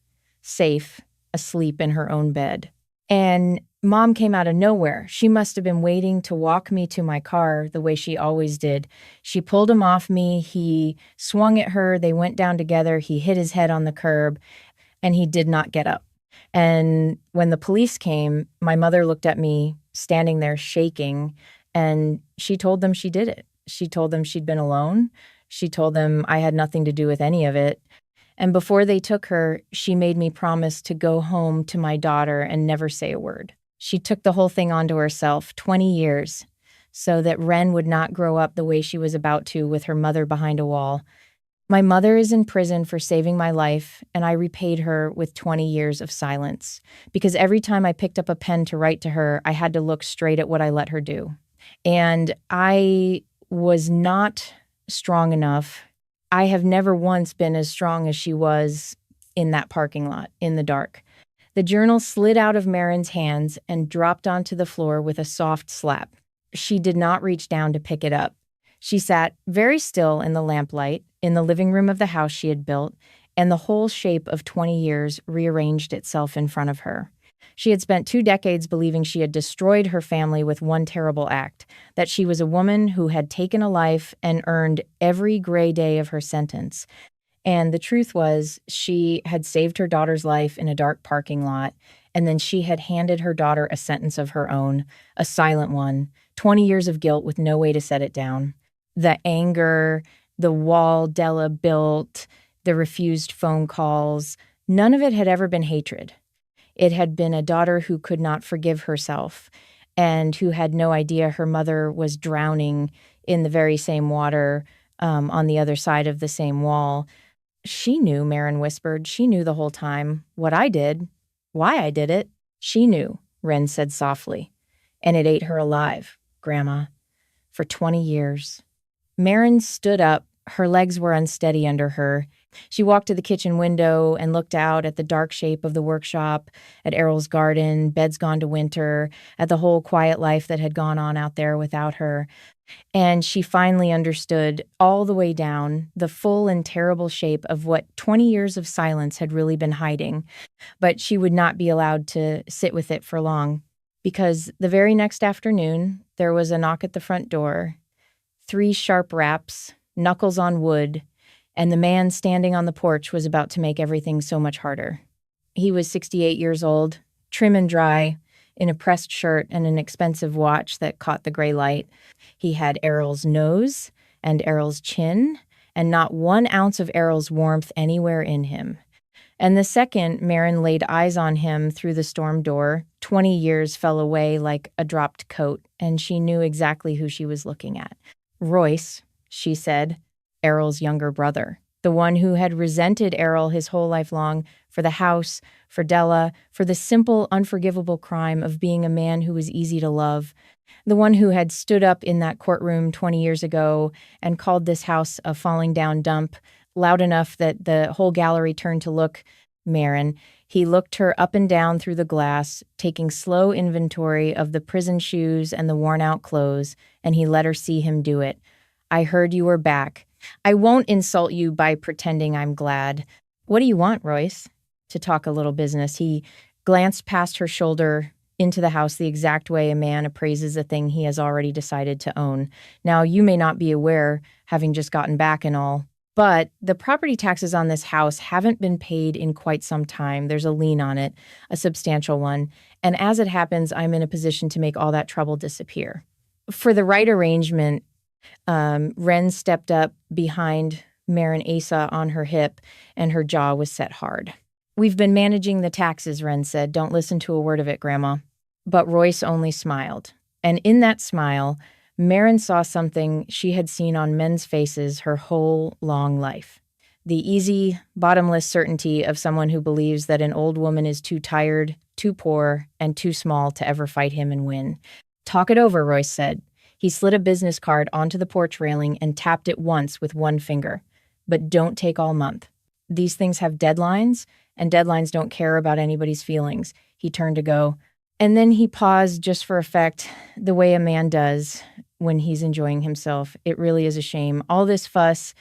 [SPEAKER 1] Safe, asleep in her own bed. And Mom came out of nowhere. She must have been waiting to walk me to my car the way she always did. She pulled him off me. He swung at her. They went down together. He hit his head on the curb, and he did not get up. And when the police came, my mother looked at me standing there shaking, and she told them she did it. She told them she'd been alone. She told them I had nothing to do with any of it. And before they took her, she made me promise to go home to my daughter and never say a word. She took the whole thing onto herself, 20 years, so that Ren would not grow up the way she was about to with her mother behind a wall. My mother is in prison for saving my life, and I repaid her with 20 years of silence. Because every time I picked up a pen to write to her, I had to look straight at what I let her do. And I was not strong enough. I have never once been as strong as she was in that parking lot, in the dark. The journal slid out of Marin's hands and dropped onto the floor with a soft slap. She did not reach down to pick it up. She sat very still in the lamplight, in the living room of the house she had built, and the whole shape of 20 years rearranged itself in front of her. She had spent 2 decades believing she had destroyed her family with one terrible act, that she was a woman who had taken a life and earned every gray day of her sentence. And the truth was, she had saved her daughter's life in a dark parking lot, and then she had handed her daughter a sentence of her own, a silent one, 20 years of guilt with no way to set it down. The anger, the wall Della built, the refused phone calls, none of it had ever been hatred. It had been a daughter who could not forgive herself and who had no idea her mother was drowning in the very same water on the other side of the same wall. She knew, Marin whispered. She knew the whole time. What I did, why I did it, she knew, Wren said softly. And it ate her alive, Grandma, for 20 years. Marin stood up. Her legs were unsteady under her. She walked to the kitchen window and looked out at the dark shape of the workshop, at Errol's garden, beds gone to winter, at the whole quiet life that had gone on out there without her. And she finally understood all the way down the full and terrible shape of what 20 years of silence had really been hiding. But she would not be allowed to sit with it for long, because the very next afternoon, there was a knock at the front door, 3 sharp raps, knuckles on wood, and the man standing on the porch was about to make everything so much harder. He was 68 years old, trim and dry, in a pressed shirt and an expensive watch that caught the gray light. He had Errol's nose and Errol's chin, and not 1 ounce of Errol's warmth anywhere in him. And the second Marin laid eyes on him through the storm door, 20 years fell away like a dropped coat, and she knew exactly who she was looking at. Royce, she said, Errol's younger brother, the one who had resented Errol his whole life long for the house, for Della, for the simple, unforgivable crime of being a man who was easy to love, the one who had stood up in that courtroom 20 years ago and called this house a falling down dump, loud enough that the whole gallery turned to look Marin. He looked her up and down through the glass, taking slow inventory of the prison shoes and the worn-out clothes, and he let her see him do it. I heard you were back. I won't insult you by pretending I'm glad. What do you want, Royce? To talk a little business. He glanced past her shoulder into the house the exact way a man appraises a thing he has already decided to own. Now, you may not be aware, having just gotten back and all, but the property taxes on this house haven't been paid in quite some time. There's a lien on it, a substantial one. And as it happens, I'm in a position to make all that trouble disappear. For the right arrangement, Wren stepped up behind Marin Asa on her hip, and her jaw was set hard. We've been managing the taxes, Wren said. Don't listen to a word of it, Grandma. But Royce only smiled. And in that smile, Marin saw something she had seen on men's faces her whole long life. The easy, bottomless certainty of someone who believes that an old woman is too tired, too poor, and too small to ever fight him and win. Talk it over, Royce said. He slid a business card onto the porch railing and tapped it once with 1 finger. But don't take all month. These things have deadlines, and deadlines don't care about anybody's feelings. He turned to go. And then he paused just for effect, the way a man does when he's enjoying himself. It really is a shame. All this fuss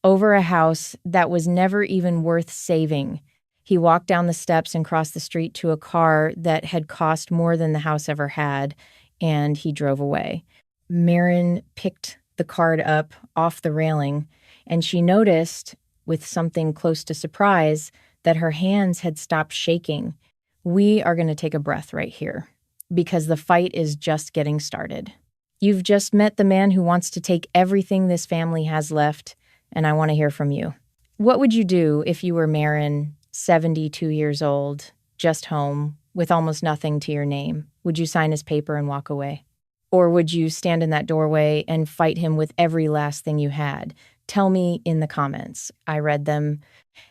[SPEAKER 1] over a house that was never even worth saving. He walked down the steps and crossed the street to a car that had cost more than the house ever had, and he drove away. Marin picked the card up off the railing, and she noticed, with something close to surprise, that her hands had stopped shaking. We are going to take a breath right here, because the fight is just getting started. You've just met the man who wants to take everything this family has left, and I want to hear from you. What would you do if you were Marin, 72 years old, just home, with almost nothing to your name? Would you sign his paper and walk away? Or would you stand in that doorway and fight him with every last thing you had? Tell me in the comments. I read them.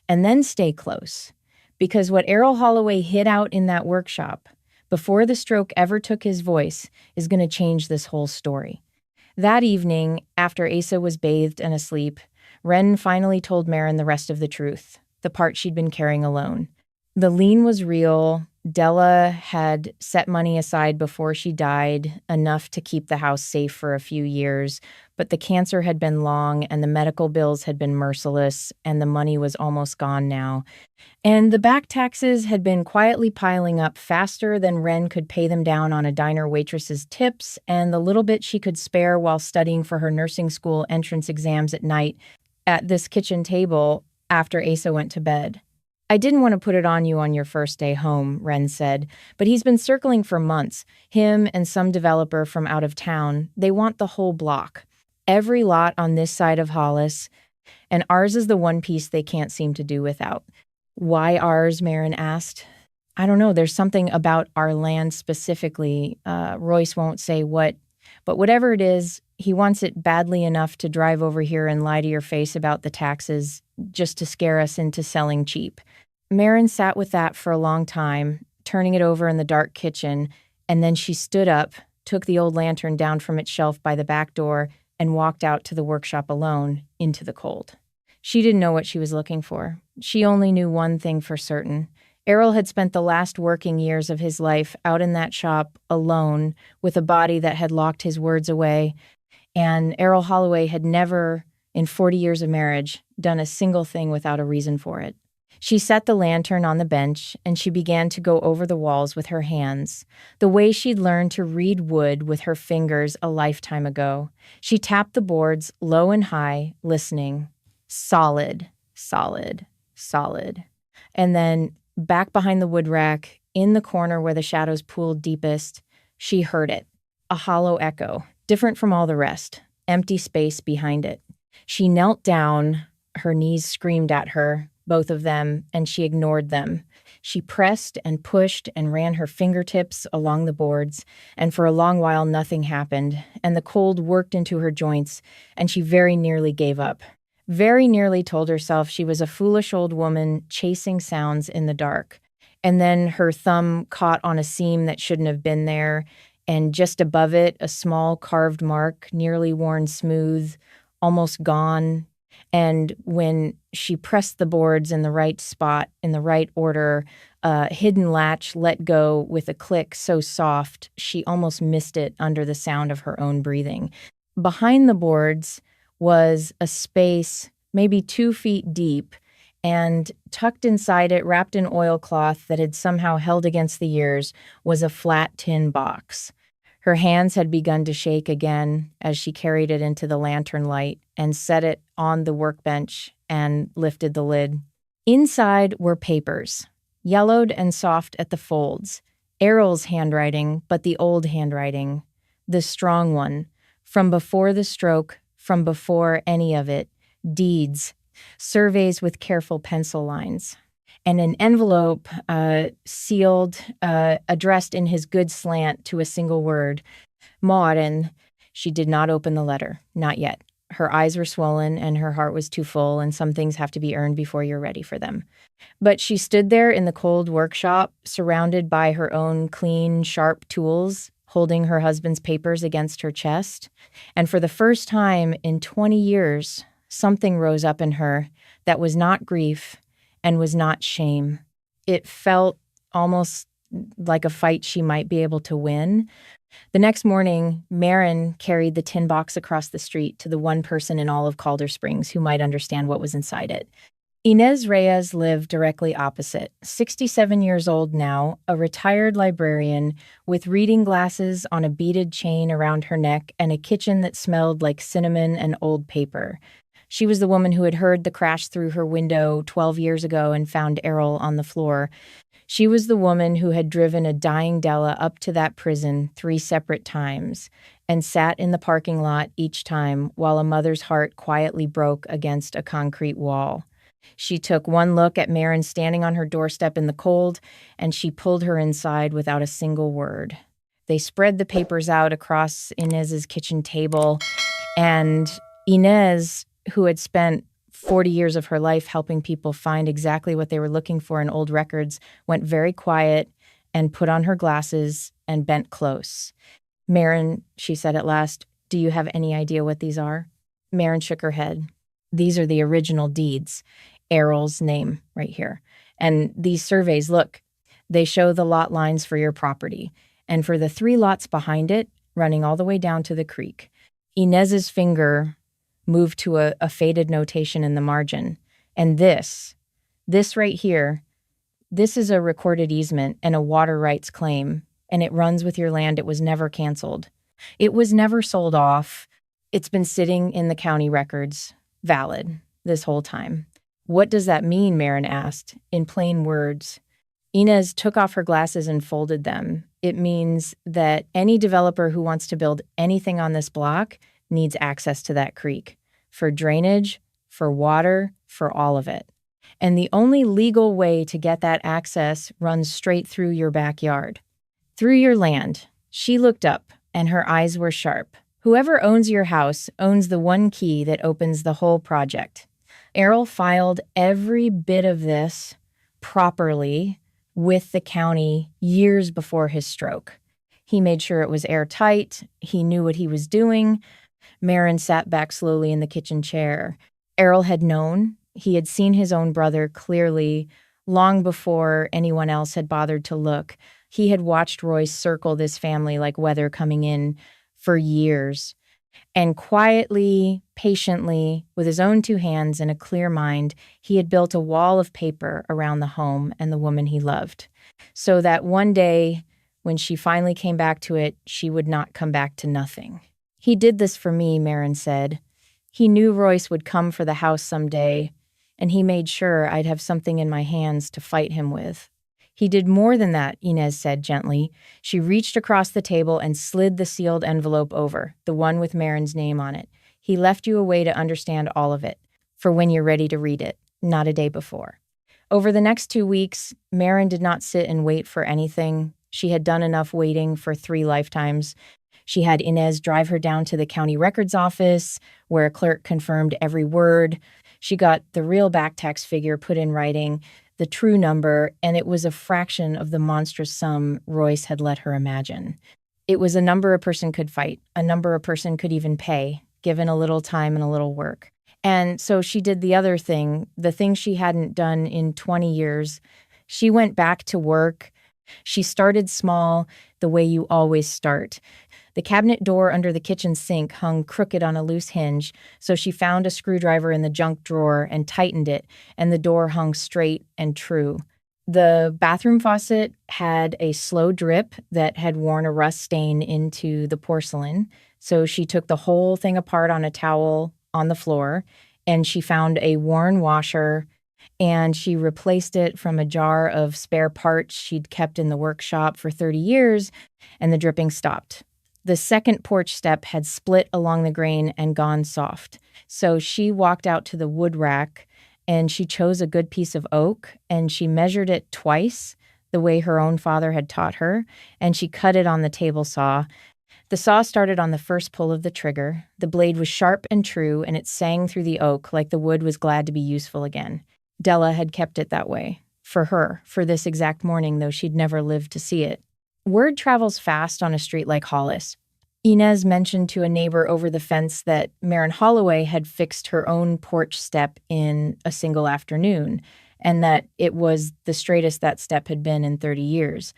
[SPEAKER 1] And then stay close. Because what Errol Holloway hid out in that workshop, before the stroke ever took his voice, is going to change this whole story. That evening, after Asa was bathed and asleep, Wren finally told Marin the rest of the truth, the part she'd been carrying alone. The lien was real. Della had set money aside before she died, enough to keep the house safe for a few years, but the cancer had been long and the medical bills had been merciless, and the money was almost gone now. And the back taxes had been quietly piling up faster than Wren could pay them down on a diner waitress's tips and the little bit she could spare while studying for her nursing school entrance exams at night at this kitchen table after Asa went to bed. I didn't want to put it on you on your first day home, Wren said, but he's been circling for months. Him and some developer from out of town. They want the whole block. Every lot on this side of Hollis, and ours is the one piece they can't seem to do without. Why ours? Marin asked. I don't know. There's something about our land specifically. Royce won't say what, but whatever it is, he wants it badly enough to drive over here and lie to your face about the taxes just to scare us into selling cheap. Marin sat with that for a long time, turning it over in the dark kitchen, and then she stood up, took the old lantern down from its shelf by the back door, and walked out to the workshop alone, into the cold. She didn't know what she was looking for. She only knew one thing for certain. Errol had spent the last working years of his life out in that shop alone with a body that had locked his words away, and Errol Holloway had never, in 40 years of marriage, done a single thing without a reason for it. She set the lantern on the bench, and she began to go over the walls with her hands, the way she'd learned to read wood with her fingers a lifetime ago. She tapped the boards low and high, listening. Solid, solid, solid. And then, back behind the wood rack, in the corner where the shadows pooled deepest, she heard it. A hollow echo, different from all the rest, empty space behind it. She knelt down, her knees screamed at her, both of them, and she ignored them. She pressed and pushed and ran her fingertips along the boards, and for a long while nothing happened, and the cold worked into her joints, and she very nearly gave up. Very nearly told herself she was a foolish old woman chasing sounds in the dark. And then her thumb caught on a seam that shouldn't have been there, and just above it, a small carved mark, nearly worn smooth, almost gone. And when she pressed the boards in the right spot, in the right order, a hidden latch let go with a click so soft she almost missed it under the sound of her own breathing. Behind the boards was a space maybe 2 feet deep, and tucked inside it, wrapped in oilcloth that had somehow held against the years, was a flat tin box. Her hands had begun to shake again as she carried it into the lantern light and set it on the workbench and lifted the lid. Inside were papers, yellowed and soft at the folds. Errol's handwriting, but the old handwriting, the strong one, from before the stroke, from before any of it, deeds, surveys with careful pencil lines, and an envelope sealed, addressed in his good slant to a single word, Maren. She did not open the letter, not yet. Her eyes were swollen and her heart was too full, and some things have to be earned before you're ready for them. But she stood there in the cold workshop, surrounded by her own clean, sharp tools, holding her husband's papers against her chest. And for the first time in 20 years, something rose up in her that was not grief and was not shame. It felt almost like a fight she might be able to win. The next morning, Marin carried the tin box across the street to the one person in all of Calder Springs who might understand what was inside it. Inez Reyes lived directly opposite, 67 years old now, a retired librarian with reading glasses on a beaded chain around her neck and a kitchen that smelled like cinnamon and old paper. She was the woman who had heard the crash through her window 12 years ago and found Errol on the floor. She was the woman who had driven a dying Della up to that prison 3 separate times and sat in the parking lot each time while a mother's heart quietly broke against a concrete wall. She took one look at Marin standing on her doorstep in the cold, and she pulled her inside without a single word. They spread the papers out across Inez's kitchen table, and Inez, who had spent 40 years of her life helping people find exactly what they were looking for in old records, went very quiet and put on her glasses and bent close. Marin, she said at last, do you have any idea what these are? Marin shook her head. These are the original deeds. Errol's name right here. And these surveys, look, they show the lot lines for your property. And for the 3 lots behind it, running all the way down to the creek, Inez's finger moved to a faded notation in the margin. And this right here, this is a recorded easement and a water rights claim, and it runs with your land. It was never canceled. It was never sold off. It's been sitting in the county records, valid, this whole time. What does that mean? Marin asked, in plain words. Inez took off her glasses and folded them. It means that any developer who wants to build anything on this block needs access to that creek for drainage, for water, for all of it. And the only legal way to get that access runs straight through your backyard, through your land. She looked up, and her eyes were sharp. Whoever owns your house owns the one key that opens the whole project. Errol filed every bit of this properly with the county years before his stroke. He made sure it was airtight. He knew what he was doing. Marin sat back slowly in the kitchen chair. Errol had known. He had seen his own brother clearly long before anyone else had bothered to look. He had watched Royce circle this family like weather coming in for years. And quietly, patiently, with his own two hands and a clear mind, he had built a wall of paper around the home and the woman he loved, so that one day, when she finally came back to it, she would not come back to nothing. He did this for me, Marin said. He knew Royce would come for the house someday, and he made sure I'd have something in my hands to fight him with. He did more than that, Inez said gently. She reached across the table and slid the sealed envelope over, the one with Marin's name on it. He left you a way to understand all of it, for when you're ready to read it, not a day before. Over the next 2 weeks, Marin did not sit and wait for anything. She had done enough waiting for 3 lifetimes. She had Inez drive her down to the county records office, where a clerk confirmed every word. She got the real back tax figure put in writing, the true number, and it was a fraction of the monstrous sum Royce had let her imagine. It was a number a person could fight, a number a person could even pay, given a little time and a little work. And so she did the other thing, the thing she hadn't done in 20 years. She went back to work. She started small, the way you always start. The cabinet door under the kitchen sink hung crooked on a loose hinge, so she found a screwdriver in the junk drawer and tightened it, and the door hung straight and true. The bathroom faucet had a slow drip that had worn a rust stain into the porcelain, so she took the whole thing apart on a towel on the floor, and she found a worn washer, and she replaced it from a jar of spare parts she'd kept in the workshop for 30 years, and the dripping stopped. The second porch step had split along the grain and gone soft. So she walked out to the wood rack and she chose a good piece of oak and she measured it twice, the way her own father had taught her, and she cut it on the table saw. The saw started on the first pull of the trigger. The blade was sharp and true and it sang through the oak like the wood was glad to be useful again. Della had kept it that way. For her, for this exact morning, though she'd never lived to see it. Word travels fast on a street like Hollis. Inez mentioned to a neighbor over the fence that Marin Holloway had fixed her own porch step in a single afternoon, and that it was the straightest that step had been in 30 years.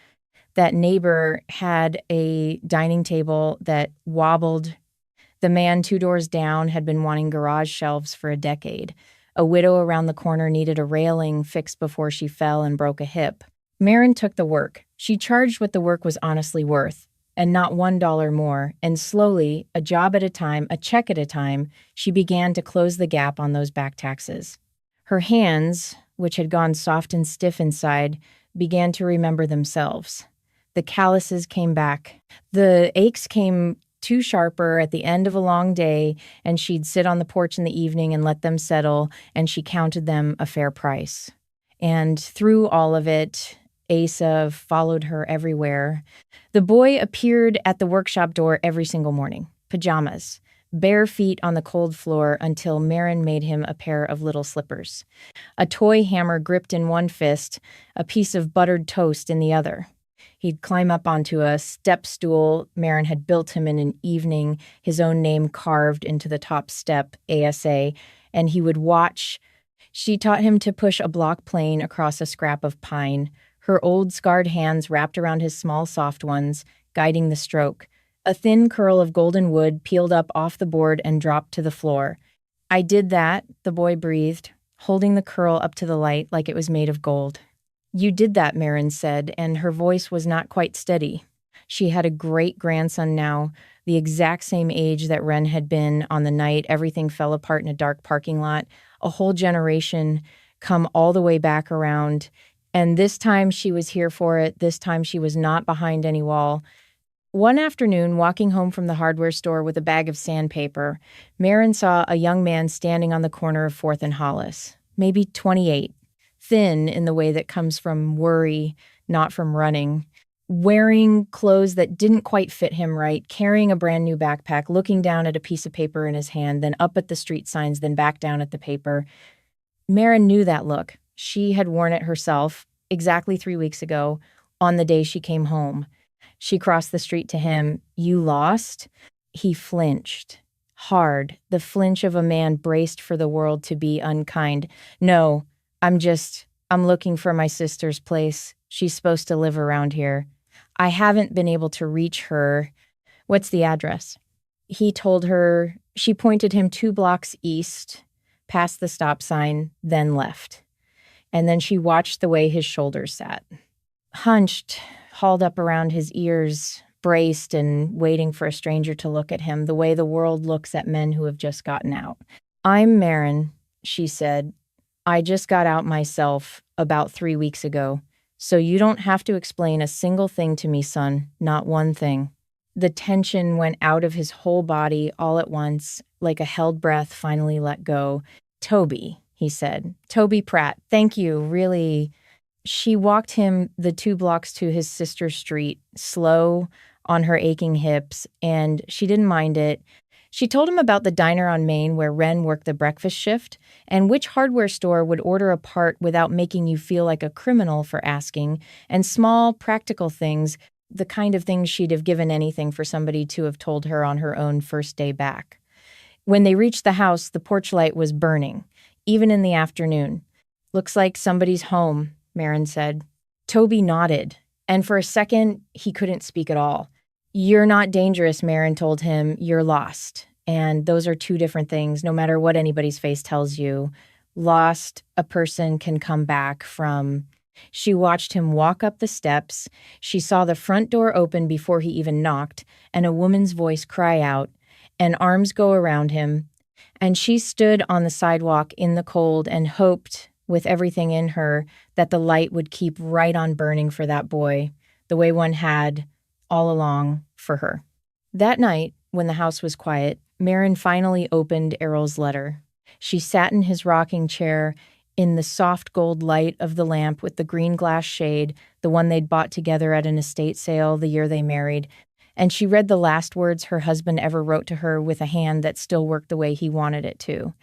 [SPEAKER 1] That neighbor had a dining table that wobbled. The man 2 doors down had been wanting garage shelves for a decade. A widow around the corner needed a railing fixed before she fell and broke a hip. Marin took the work. She charged what the work was honestly worth, and not $1 more, and slowly, a job at a time, a check at a time, she began to close the gap on those back taxes. Her hands, which had gone soft and stiff inside, began to remember themselves. The calluses came back. The aches came too sharper at the end of a long day, and she'd sit on the porch in the evening and let them settle, and she counted them a fair price. And through all of it, Asa followed her everywhere. The boy appeared at the workshop door every single morning, pajamas, bare feet on the cold floor until Marin made him a pair of little slippers. A toy hammer gripped in one fist, a piece of buttered toast in the other. He'd climb up onto a step stool Marin had built him in an evening, his own name carved into the top step, ASA, and he would watch. She taught him to push a block plane across a scrap of pine, her old scarred hands wrapped around his small soft ones, guiding the stroke. A thin curl of golden wood peeled up off the board and dropped to the floor. I did that, the boy breathed, holding the curl up to the light like it was made of gold. You did that, Marin said, and her voice was not quite steady. She had a great grandson now, the exact same age that Wren had been on the night everything fell apart in a dark parking lot, a whole generation come all the way back around. And this time she was here for it. This time she was not behind any wall. One afternoon, walking home from the hardware store with a bag of sandpaper, Marin saw a young man standing on the corner of 4th and Hollis, maybe 28, thin in the way that comes from worry, not from running, wearing clothes that didn't quite fit him right, carrying a brand new backpack, looking down at a piece of paper in his hand, then up at the street signs, then back down at the paper. Marin knew that look. She had worn it herself exactly 3 weeks ago on the day she came home. She crossed the street to him. "You lost?" He flinched. Hard, the flinch of a man braced for the world to be unkind. "No, I'm looking for my sister's place. She's supposed to live around here. I haven't been able to reach her." "What's the address?" He told her. She pointed him 2 blocks east, past the stop sign, then left. And then she watched the way his shoulders sat. Hunched, hauled up around his ears, braced and waiting for a stranger to look at him, the way the world looks at men who have just gotten out. "I'm Marin," she said. "I just got out myself about 3 weeks ago. So you don't have to explain a single thing to me, son, not one thing." The tension went out of his whole body all at once, like a held breath finally let go. "Toby," he said. "Toby Pratt, thank you, really." She walked him the 2 blocks to his sister's street, slow on her aching hips, and she didn't mind it. She told him about the diner on Main where Wren worked the breakfast shift, and which hardware store would order a part without making you feel like a criminal for asking, and small, practical things, the kind of things she'd have given anything for somebody to have told her on her own first day back. When they reached the house, the porch light was burning, even in the afternoon. "Looks like somebody's home," Marin said. Toby nodded, and for a second, he couldn't speak at all. "You're not dangerous," Marin told him. "You're lost. And those are 2 different things, no matter what anybody's face tells you. Lost, a person can come back from." She watched him walk up the steps. She saw the front door open before he even knocked, and a woman's voice cry out, and arms go around him. And she stood on the sidewalk in the cold and hoped, with everything in her, that the light would keep right on burning for that boy, the way one had all along for her. That night, when the house was quiet, Marin finally opened Errol's letter. She sat in his rocking chair in the soft gold light of the lamp with the green glass shade, the one they'd bought together at an estate sale the year they married, and she read the last words her husband ever wrote to her with a hand that still worked the way he wanted it to.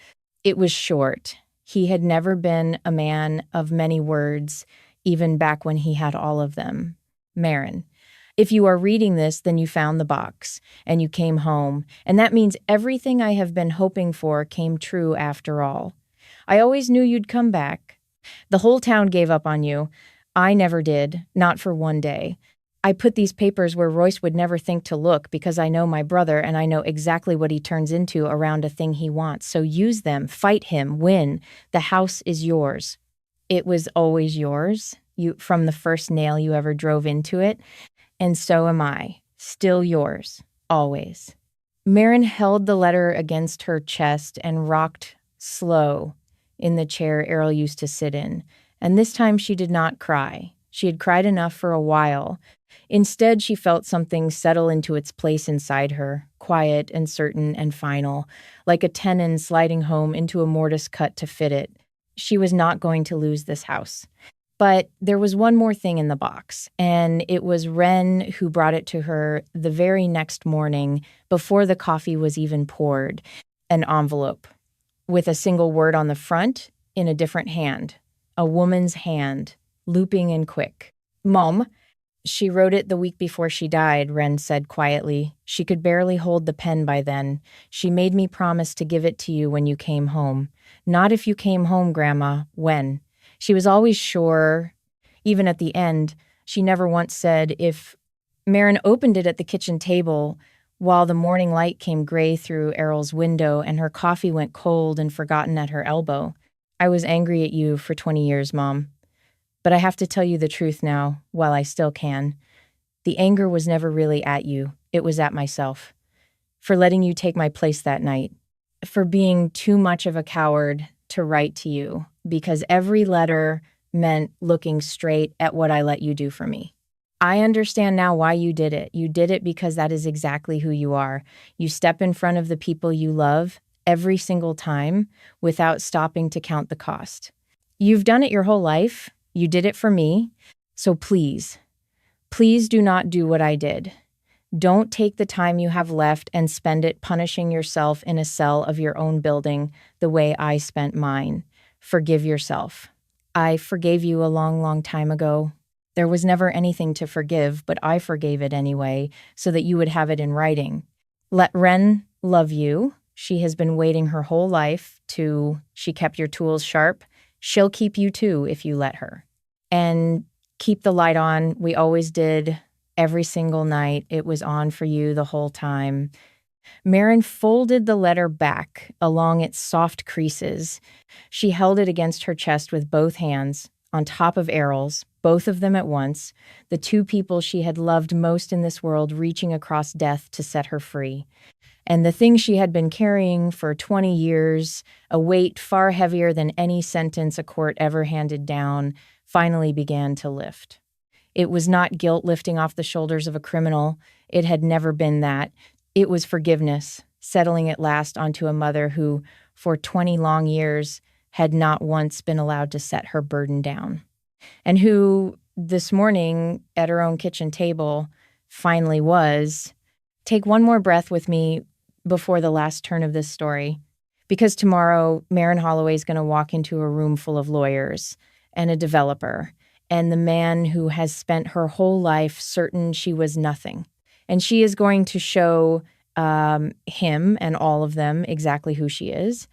[SPEAKER 1] It was short. He had never been a man of many words, even back when he had all of them. "Marin, if you are reading this, then you found the box, and you came home, and that means everything I have been hoping for came true after all. I always knew you'd come back. The whole town gave up on you. I never did, not for one day. I put these papers where Royce would never think to look because I know my brother and I know exactly what he turns into around a thing he wants. So use them, fight him, win. The house is yours." "It was always yours, from the first nail you ever drove into it. And so am I, still yours, always." Marin held the letter against her chest and rocked slow in the chair Errol used to sit in. And this time she did not cry. She had cried enough for a while. Instead, she felt something settle into its place inside her, quiet and certain and final, like a tenon sliding home into a mortise cut to fit it. She was not going to lose this house. But there was one more thing in the box, and it was Wren who brought it to her the very next morning before the coffee was even poured, an envelope with a single word on the front in a different hand, a woman's hand, looping and quick. "Mom." "She wrote it the week before she died," Wren said quietly. "She could barely hold the pen by then. She made me promise to give it to you when you came home. Not if you came home, Grandma, when. She was always sure, even at the end. She never once said if." Marin opened it at the kitchen table while the morning light came gray through Errol's window and her coffee went cold and forgotten at her elbow. "I was angry at you for 20 years, Mom. But I have to tell you the truth now, while I still can. The anger was never really at you. It was at myself. For letting you take my place that night. For being too much of a coward, to write to you because every letter meant looking straight at what I let you do for me. I understand now why you did it. You did it because that is exactly who you are. You step in front of the people you love every single time without stopping to count the cost. You've done it your whole life. You did it for me. So please, please do not do what I did. Don't take the time you have left and spend it punishing yourself in a cell of your own building the way I spent mine. Forgive yourself. I forgave you a long, long time ago. There was never anything to forgive, but I forgave it anyway, so that you would have it in writing. Let Ren love you. She has been waiting her whole life she kept your tools sharp. She'll keep you too if you let her. And keep the light on. We always did. Every single night, it was on for you the whole time. Marin folded the letter back along its soft creases. She held it against her chest with both hands, on top of Errol's, both of them at once, the two people she had loved most in this world reaching across death to set her free. And the thing she had been carrying for 20 years, a weight far heavier than any sentence a court ever handed down, finally began to lift. It was not guilt lifting off the shoulders of a criminal. It had never been that. It was forgiveness, settling at last onto a mother who, for 20 long years, had not once been allowed to set her burden down. And who, this morning, at her own kitchen table, finally was. Take one more breath with me before the last turn of this story. Because tomorrow, Marin Holloway is going to walk into a room full of lawyers and a developer and the man who has spent her whole life certain she was nothing. And she is going to show him and all of them exactly who she is.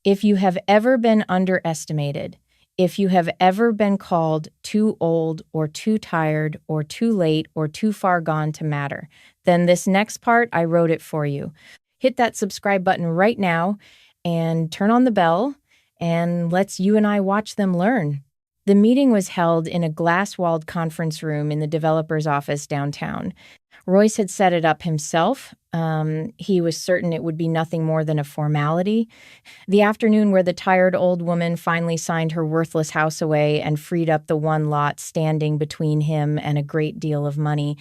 [SPEAKER 1] If you have ever been underestimated, if you have ever been called too old or too tired or too late or too far gone to matter, then this next part, I wrote it for you. Hit that subscribe button right now and turn on the bell, and let's you and I watch them learn. The meeting was held in a glass-walled conference room in the developer's office downtown. Royce had set it up himself. He was certain it would be nothing more than a formality. The afternoon where the tired old woman finally signed her worthless house away and freed up the one lot standing between him and a great deal of money.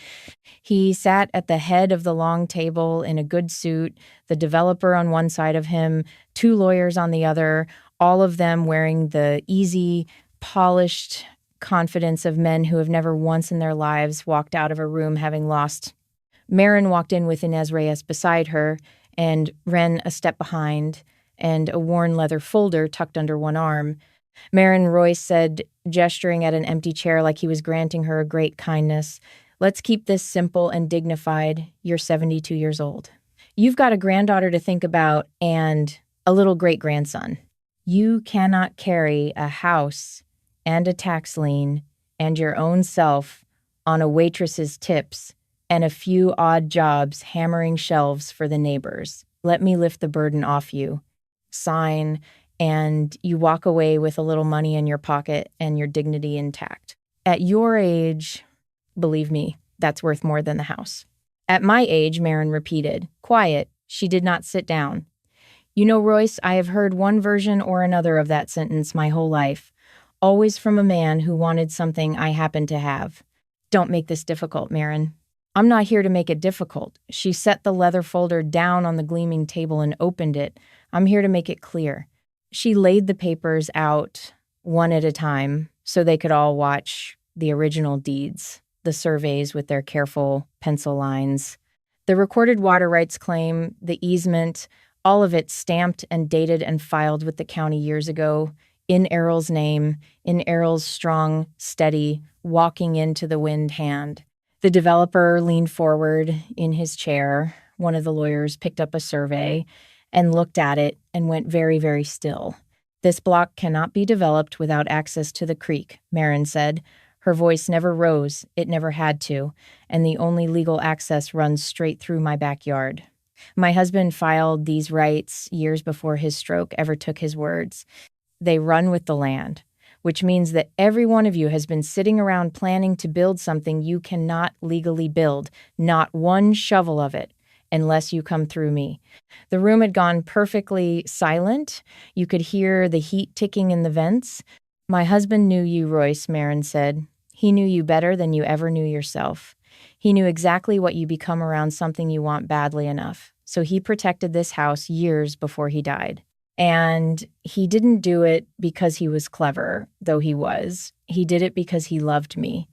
[SPEAKER 1] He sat at the head of the long table in a good suit, the developer on one side of him, two lawyers on the other, all of them wearing the easy, polished confidence of men who have never once in their lives walked out of a room having lost. Marin walked in with Inez Reyes beside her, and Ren a step behind, and a worn leather folder tucked under one arm. Marin, Royce said, gesturing at an empty chair like he was granting her a great kindness, "Let's keep this simple and dignified. You're 72 years old. You've got a granddaughter to think about and a little great-grandson. You cannot carry a house and a tax lien and your own self on a waitress's tips and a few odd jobs hammering shelves for the neighbors. Let me lift the burden off you. Sign, and you walk away with a little money in your pocket and your dignity intact. At your age, believe me, that's worth more than the house." "At my age," Marin repeated. Quiet. She did not sit down. "You know, Royce, I have heard one version or another of that sentence my whole life. Always from a man who wanted something I happened to have. Don't make this difficult, Marin." "I'm not here to make it difficult." She set the leather folder down on the gleaming table and opened it. "I'm here to make it clear." She laid the papers out one at a time so they could all watch the original deeds, the surveys with their careful pencil lines, the recorded water rights claim, the easement, all of it stamped and dated and filed with the county years ago, in Errol's name, in Errol's strong, steady, walking into the wind hand. The developer leaned forward in his chair. One of the lawyers picked up a survey and looked at it and went very, very still. "This block cannot be developed without access to the creek," Marin said. Her voice never rose, it never had to, and the only legal access runs straight through my backyard. My husband filed these rights years before his stroke ever took his words. They run with the land, which means that every one of you has been sitting around planning to build something you cannot legally build, not one shovel of it. unless you come through me. The room had gone perfectly silent. You could hear the heat ticking in the vents. My husband knew you, Royce, Marin said. He knew you better than you ever knew yourself. He knew exactly what you become around something you want badly enough. So he protected this house years before he died. And he didn't do it because he was clever, though he was. He did it because he loved me.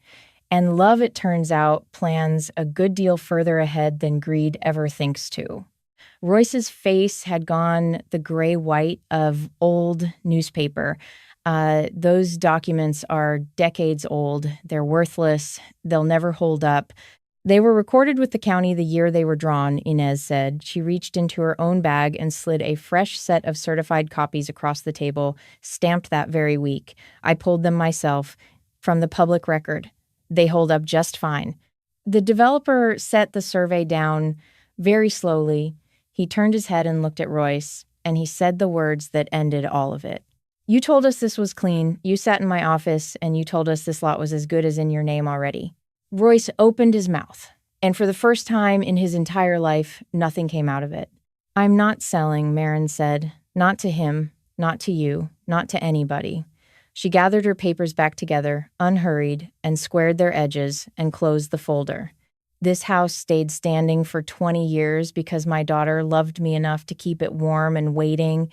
[SPEAKER 1] And love, it turns out, plans a good deal further ahead than greed ever thinks to. Royce's face had gone the gray-white of old newspaper. Those documents are decades old. They're worthless. They'll never hold up. They were recorded with the county the year they were drawn, Inez said. She reached into her own bag and slid a fresh set of certified copies across the table, stamped that very week. I pulled them myself from the public record. They hold up just fine. The developer set the survey down very slowly. He turned his head and looked at Royce, and he said the words that ended all of it. You told us this was clean. You sat in my office, and you told us this lot was as good as in your name already. Royce opened his mouth, and for the first time in his entire life, nothing came out of it. I'm not selling, Marin said. Not to him, not to you, not to anybody. She gathered her papers back together, unhurried, and squared their edges and closed the folder. This house stayed standing for 20 years because my daughter loved me enough to keep it warm and waiting.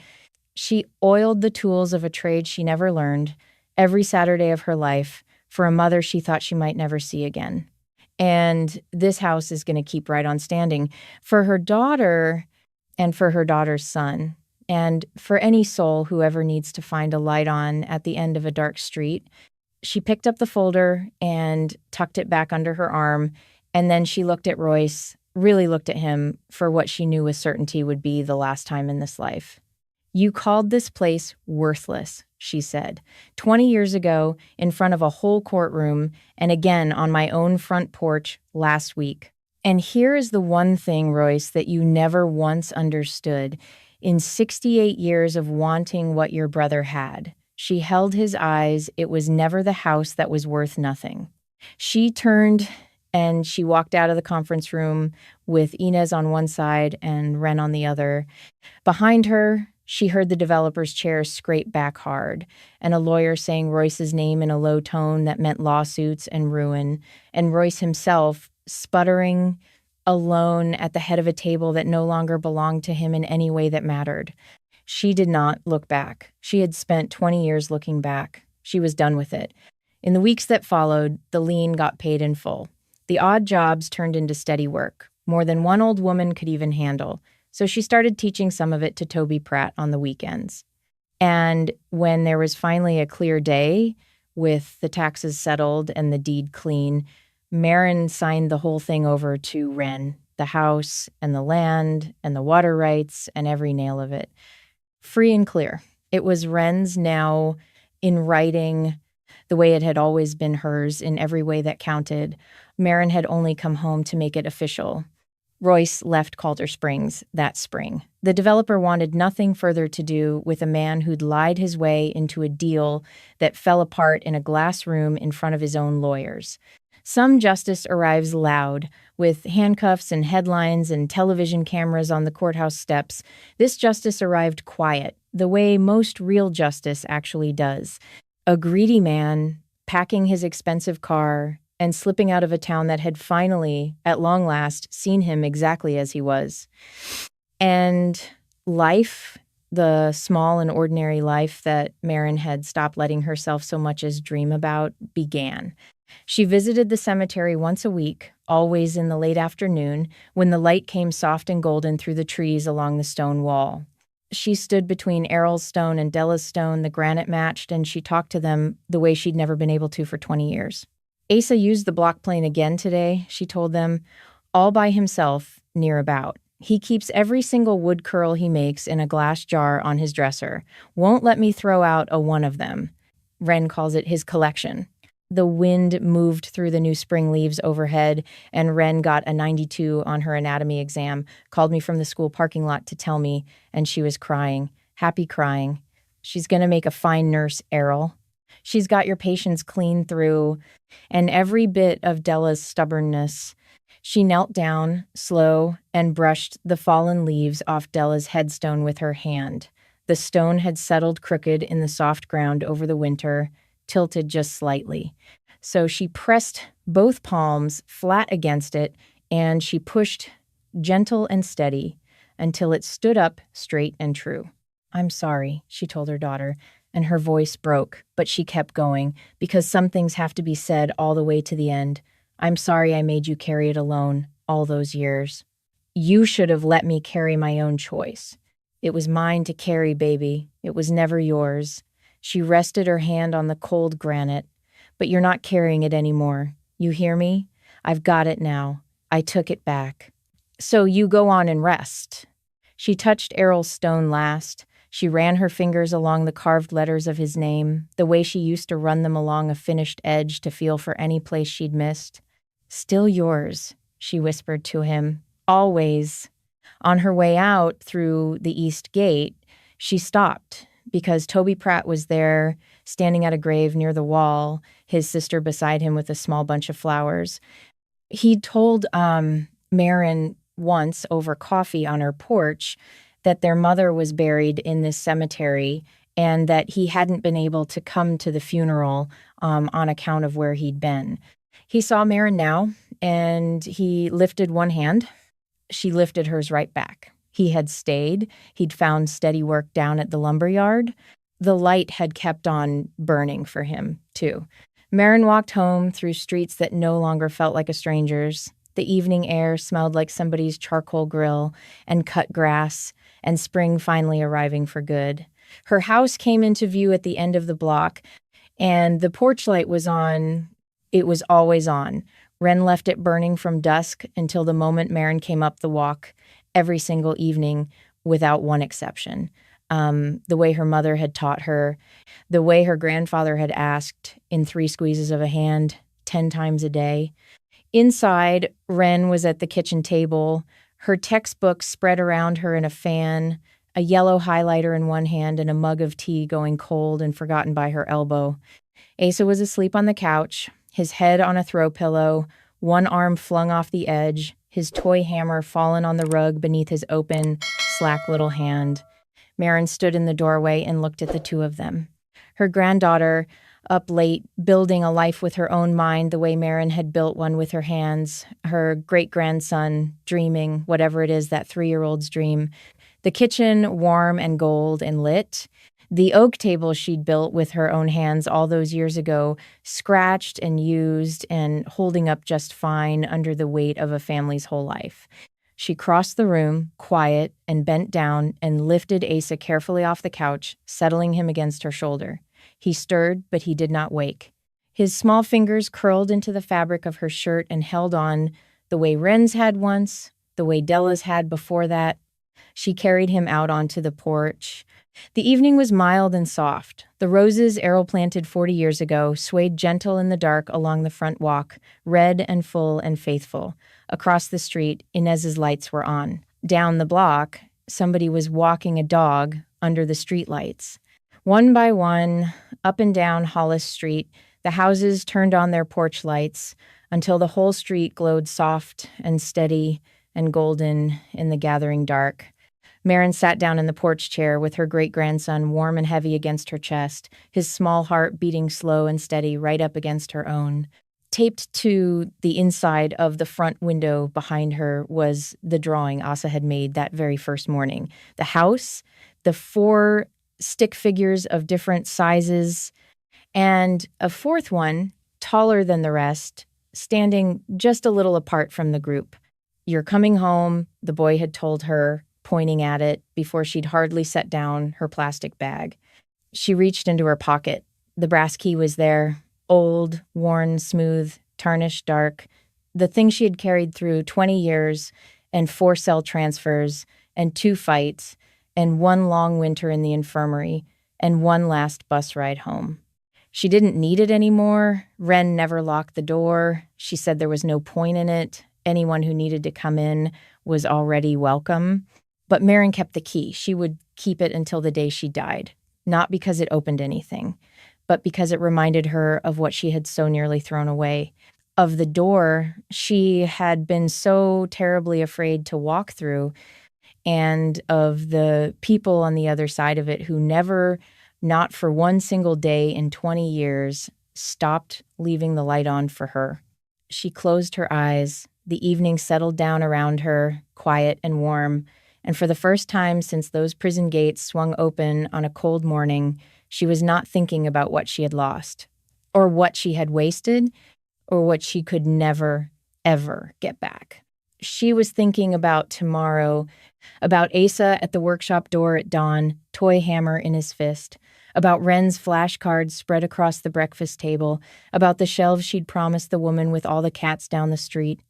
[SPEAKER 1] She oiled the tools of a trade she never learned every Saturday of her life for a mother she thought she might never see again. And this house is going to keep right on standing for her daughter and for her daughter's son, and for any soul who ever needs to find a light on at the end of a dark street. She picked up the folder and tucked it back under her arm, and then she looked at Royce, really looked at him for what she knew with certainty would be the last time in this life. You called this place worthless, she said, 20 years ago in front of a whole courtroom and again on my own front porch last week. And here is the one thing, Royce, that you never once understood. In 68 years of wanting what your brother had, she held his eyes. It was never the house that was worth nothing. She turned and she walked out of the conference room with Inez on one side and Ren on the other. Behind her, she heard the developer's chair scrape back hard, and a lawyer saying Royce's name in a low tone that meant lawsuits and ruin, and Royce himself sputtering alone at the head of a table that no longer belonged to him in any way that mattered. She did not look back. She had spent 20 years looking back. She was done with it. In the weeks that followed, the lien got paid in full. The odd jobs turned into steady work, more than one old woman could even handle. So she started teaching some of it to Toby Pratt on the weekends. And when there was finally a clear day with the taxes settled and the deed clean, Marin signed the whole thing over to Ren, the house and the land and the water rights and every nail of it. Free and clear. It was Ren's now in writing the way it had always been hers in every way that counted. Marin had only come home to make it official. Royce left Calder Springs that spring. The developer wanted nothing further to do with a man who'd lied his way into a deal that fell apart in a glass room in front of his own lawyers. Some justice arrives loud, with handcuffs and headlines and television cameras on the courthouse steps. This justice arrived quiet, the way most real justice actually does. A greedy man packing his expensive car and slipping out of a town that had finally, at long last, seen him exactly as he was. And life, the small and ordinary life that Marin had stopped letting herself so much as dream about, began. She visited the cemetery once a week, always in the late afternoon, when the light came soft and golden through the trees along the stone wall. She stood between Errol's stone and Della's stone, the granite matched, and she talked to them the way she'd never been able to for 20 years. Asa used the block plane again today, she told them, all by himself, near about. He keeps every single wood curl he makes in a glass jar on his dresser. Won't let me throw out a one of them. Ren calls it his collection. The wind moved through the new spring leaves overhead, and Ren got a 92 on her anatomy exam, called me from the school parking lot to tell me, and she was crying, happy crying. She's going to make a fine nurse, Errol. She's got your patients clean through, and every bit of Della's stubbornness. She knelt down, slow, and brushed the fallen leaves off Della's headstone with her hand. The stone had settled crooked in the soft ground over the winter, tilted just slightly. So she pressed both palms flat against it, and she pushed gentle and steady until it stood up straight and true. "I'm sorry," she told her daughter, and her voice broke, but she kept going, because some things have to be said all the way to the end. "I'm sorry I made you carry it alone all those years. You should have let me carry my own choice. It was mine to carry, baby. It was never yours." She rested her hand on the cold granite. "But you're not carrying it anymore. You hear me? I've got it now. I took it back. So you go on and rest." She touched Errol's stone last. She ran her fingers along the carved letters of his name, the way she used to run them along a finished edge to feel for any place she'd missed. "Still yours," she whispered to him. "Always." On her way out through the east gate, she stopped because Toby Pratt was there, standing at a grave near the wall, his sister beside him with a small bunch of flowers. He'd told Marin once over coffee on her porch that their mother was buried in this cemetery and that he hadn't been able to come to the funeral on account of where he'd been. He saw Marin now, and he lifted one hand. She lifted hers right back. He had stayed. He'd found steady work down at the lumberyard. The light had kept on burning for him, too. Marin walked home through streets that no longer felt like a stranger's. The evening air smelled like somebody's charcoal grill and cut grass, and spring finally arriving for good. Her house came into view at the end of the block, and the porch light was on. It was always on. Wren left it burning from dusk until the moment Marin came up the walk, every single evening, without one exception. The way her mother had taught her, the way her grandfather had asked in 3 squeezes of a hand, 10 times a day. Inside, Wren was at the kitchen table, her textbooks spread around her in a fan, a yellow highlighter in one hand and a mug of tea going cold and forgotten by her elbow. Asa was asleep on the couch, his head on a throw pillow, one arm flung off the edge, his toy hammer fallen on the rug beneath his open, slack little hand. Marin stood in the doorway and looked at the two of them. Her granddaughter, up late, building a life with her own mind the way Marin had built one with her hands. Her great-grandson, dreaming, whatever it is that 3-year-olds dream. The kitchen, warm and gold and lit. The oak table she'd built with her own hands all those years ago, scratched and used and holding up just fine under the weight of a family's whole life. She crossed the room, quiet, and bent down and lifted Asa carefully off the couch, settling him against her shoulder. He stirred, but he did not wake. His small fingers curled into the fabric of her shirt and held on, the way Wren's had once, the way Della's had before that. She carried him out onto the porch. The evening was mild and soft. The roses Errol planted 40 years ago swayed gentle in the dark along the front walk, red and full and faithful. Across the street, Inez's lights were on. Down the block, somebody was walking a dog under the street lights. One by one, up and down Hollis Street, the houses turned on their porch lights until the whole street glowed soft and steady and golden in the gathering dark. Marin sat down in the porch chair with her great-grandson warm and heavy against her chest, his small heart beating slow and steady right up against her own. Taped to the inside of the front window behind her was the drawing Asa had made that very first morning. The house, the 4 stick figures of different sizes, and a 4th one, taller than the rest, standing just a little apart from the group. "You're coming home," the boy had told her, pointing at it before she'd hardly set down her plastic bag. She reached into her pocket. The brass key was there, old, worn, smooth, tarnished dark, the thing she had carried through 20 years and 4 cell transfers and 2 fights and 1 long winter in the infirmary and 1 last bus ride home. She didn't need it anymore. Wren never locked the door. She said there was no point in it. Anyone who needed to come in was already welcome. But Marin kept the key. She would keep it until the day she died, not because it opened anything, but because it reminded her of what she had so nearly thrown away. of the door she had been so terribly afraid to walk through, and of the people on the other side of it who never, not for one single day in 20 years, stopped leaving the light on for her. She closed her eyes. The evening settled down around her, quiet and warm, and for the first time since those prison gates swung open on a cold morning, she was not thinking about what she had lost, or what she had wasted, or what she could never, ever get back. She was thinking about tomorrow, about Asa at the workshop door at dawn, toy hammer in his fist, about Wren's flashcards spread across the breakfast table, about the shelves she'd promised the woman with all the cats down the street,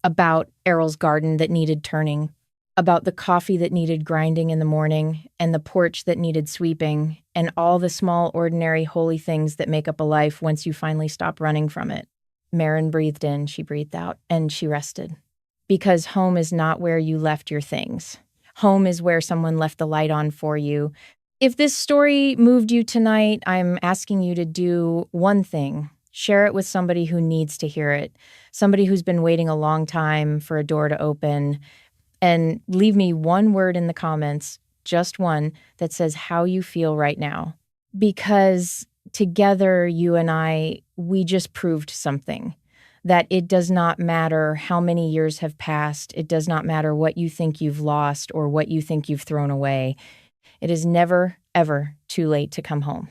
[SPEAKER 1] about Errol's garden that needed turning, about the coffee that needed grinding in the morning, and the porch that needed sweeping, and all the small, ordinary, holy things that make up a life once you finally stop running from it. Marin breathed in, she breathed out, and she rested. Because home is not where you left your things. Home is where someone left the light on for you. If this story moved you tonight, I'm asking you to do one thing. Share it with somebody who needs to hear it, somebody who's been waiting a long time for a door to open, and leave me one word in the comments, just one, that says how you feel right now. Because together, you and I, we just proved something. That it does not matter how many years have passed. It does not matter what you think you've lost or what you think you've thrown away. It is never, ever too late to come home.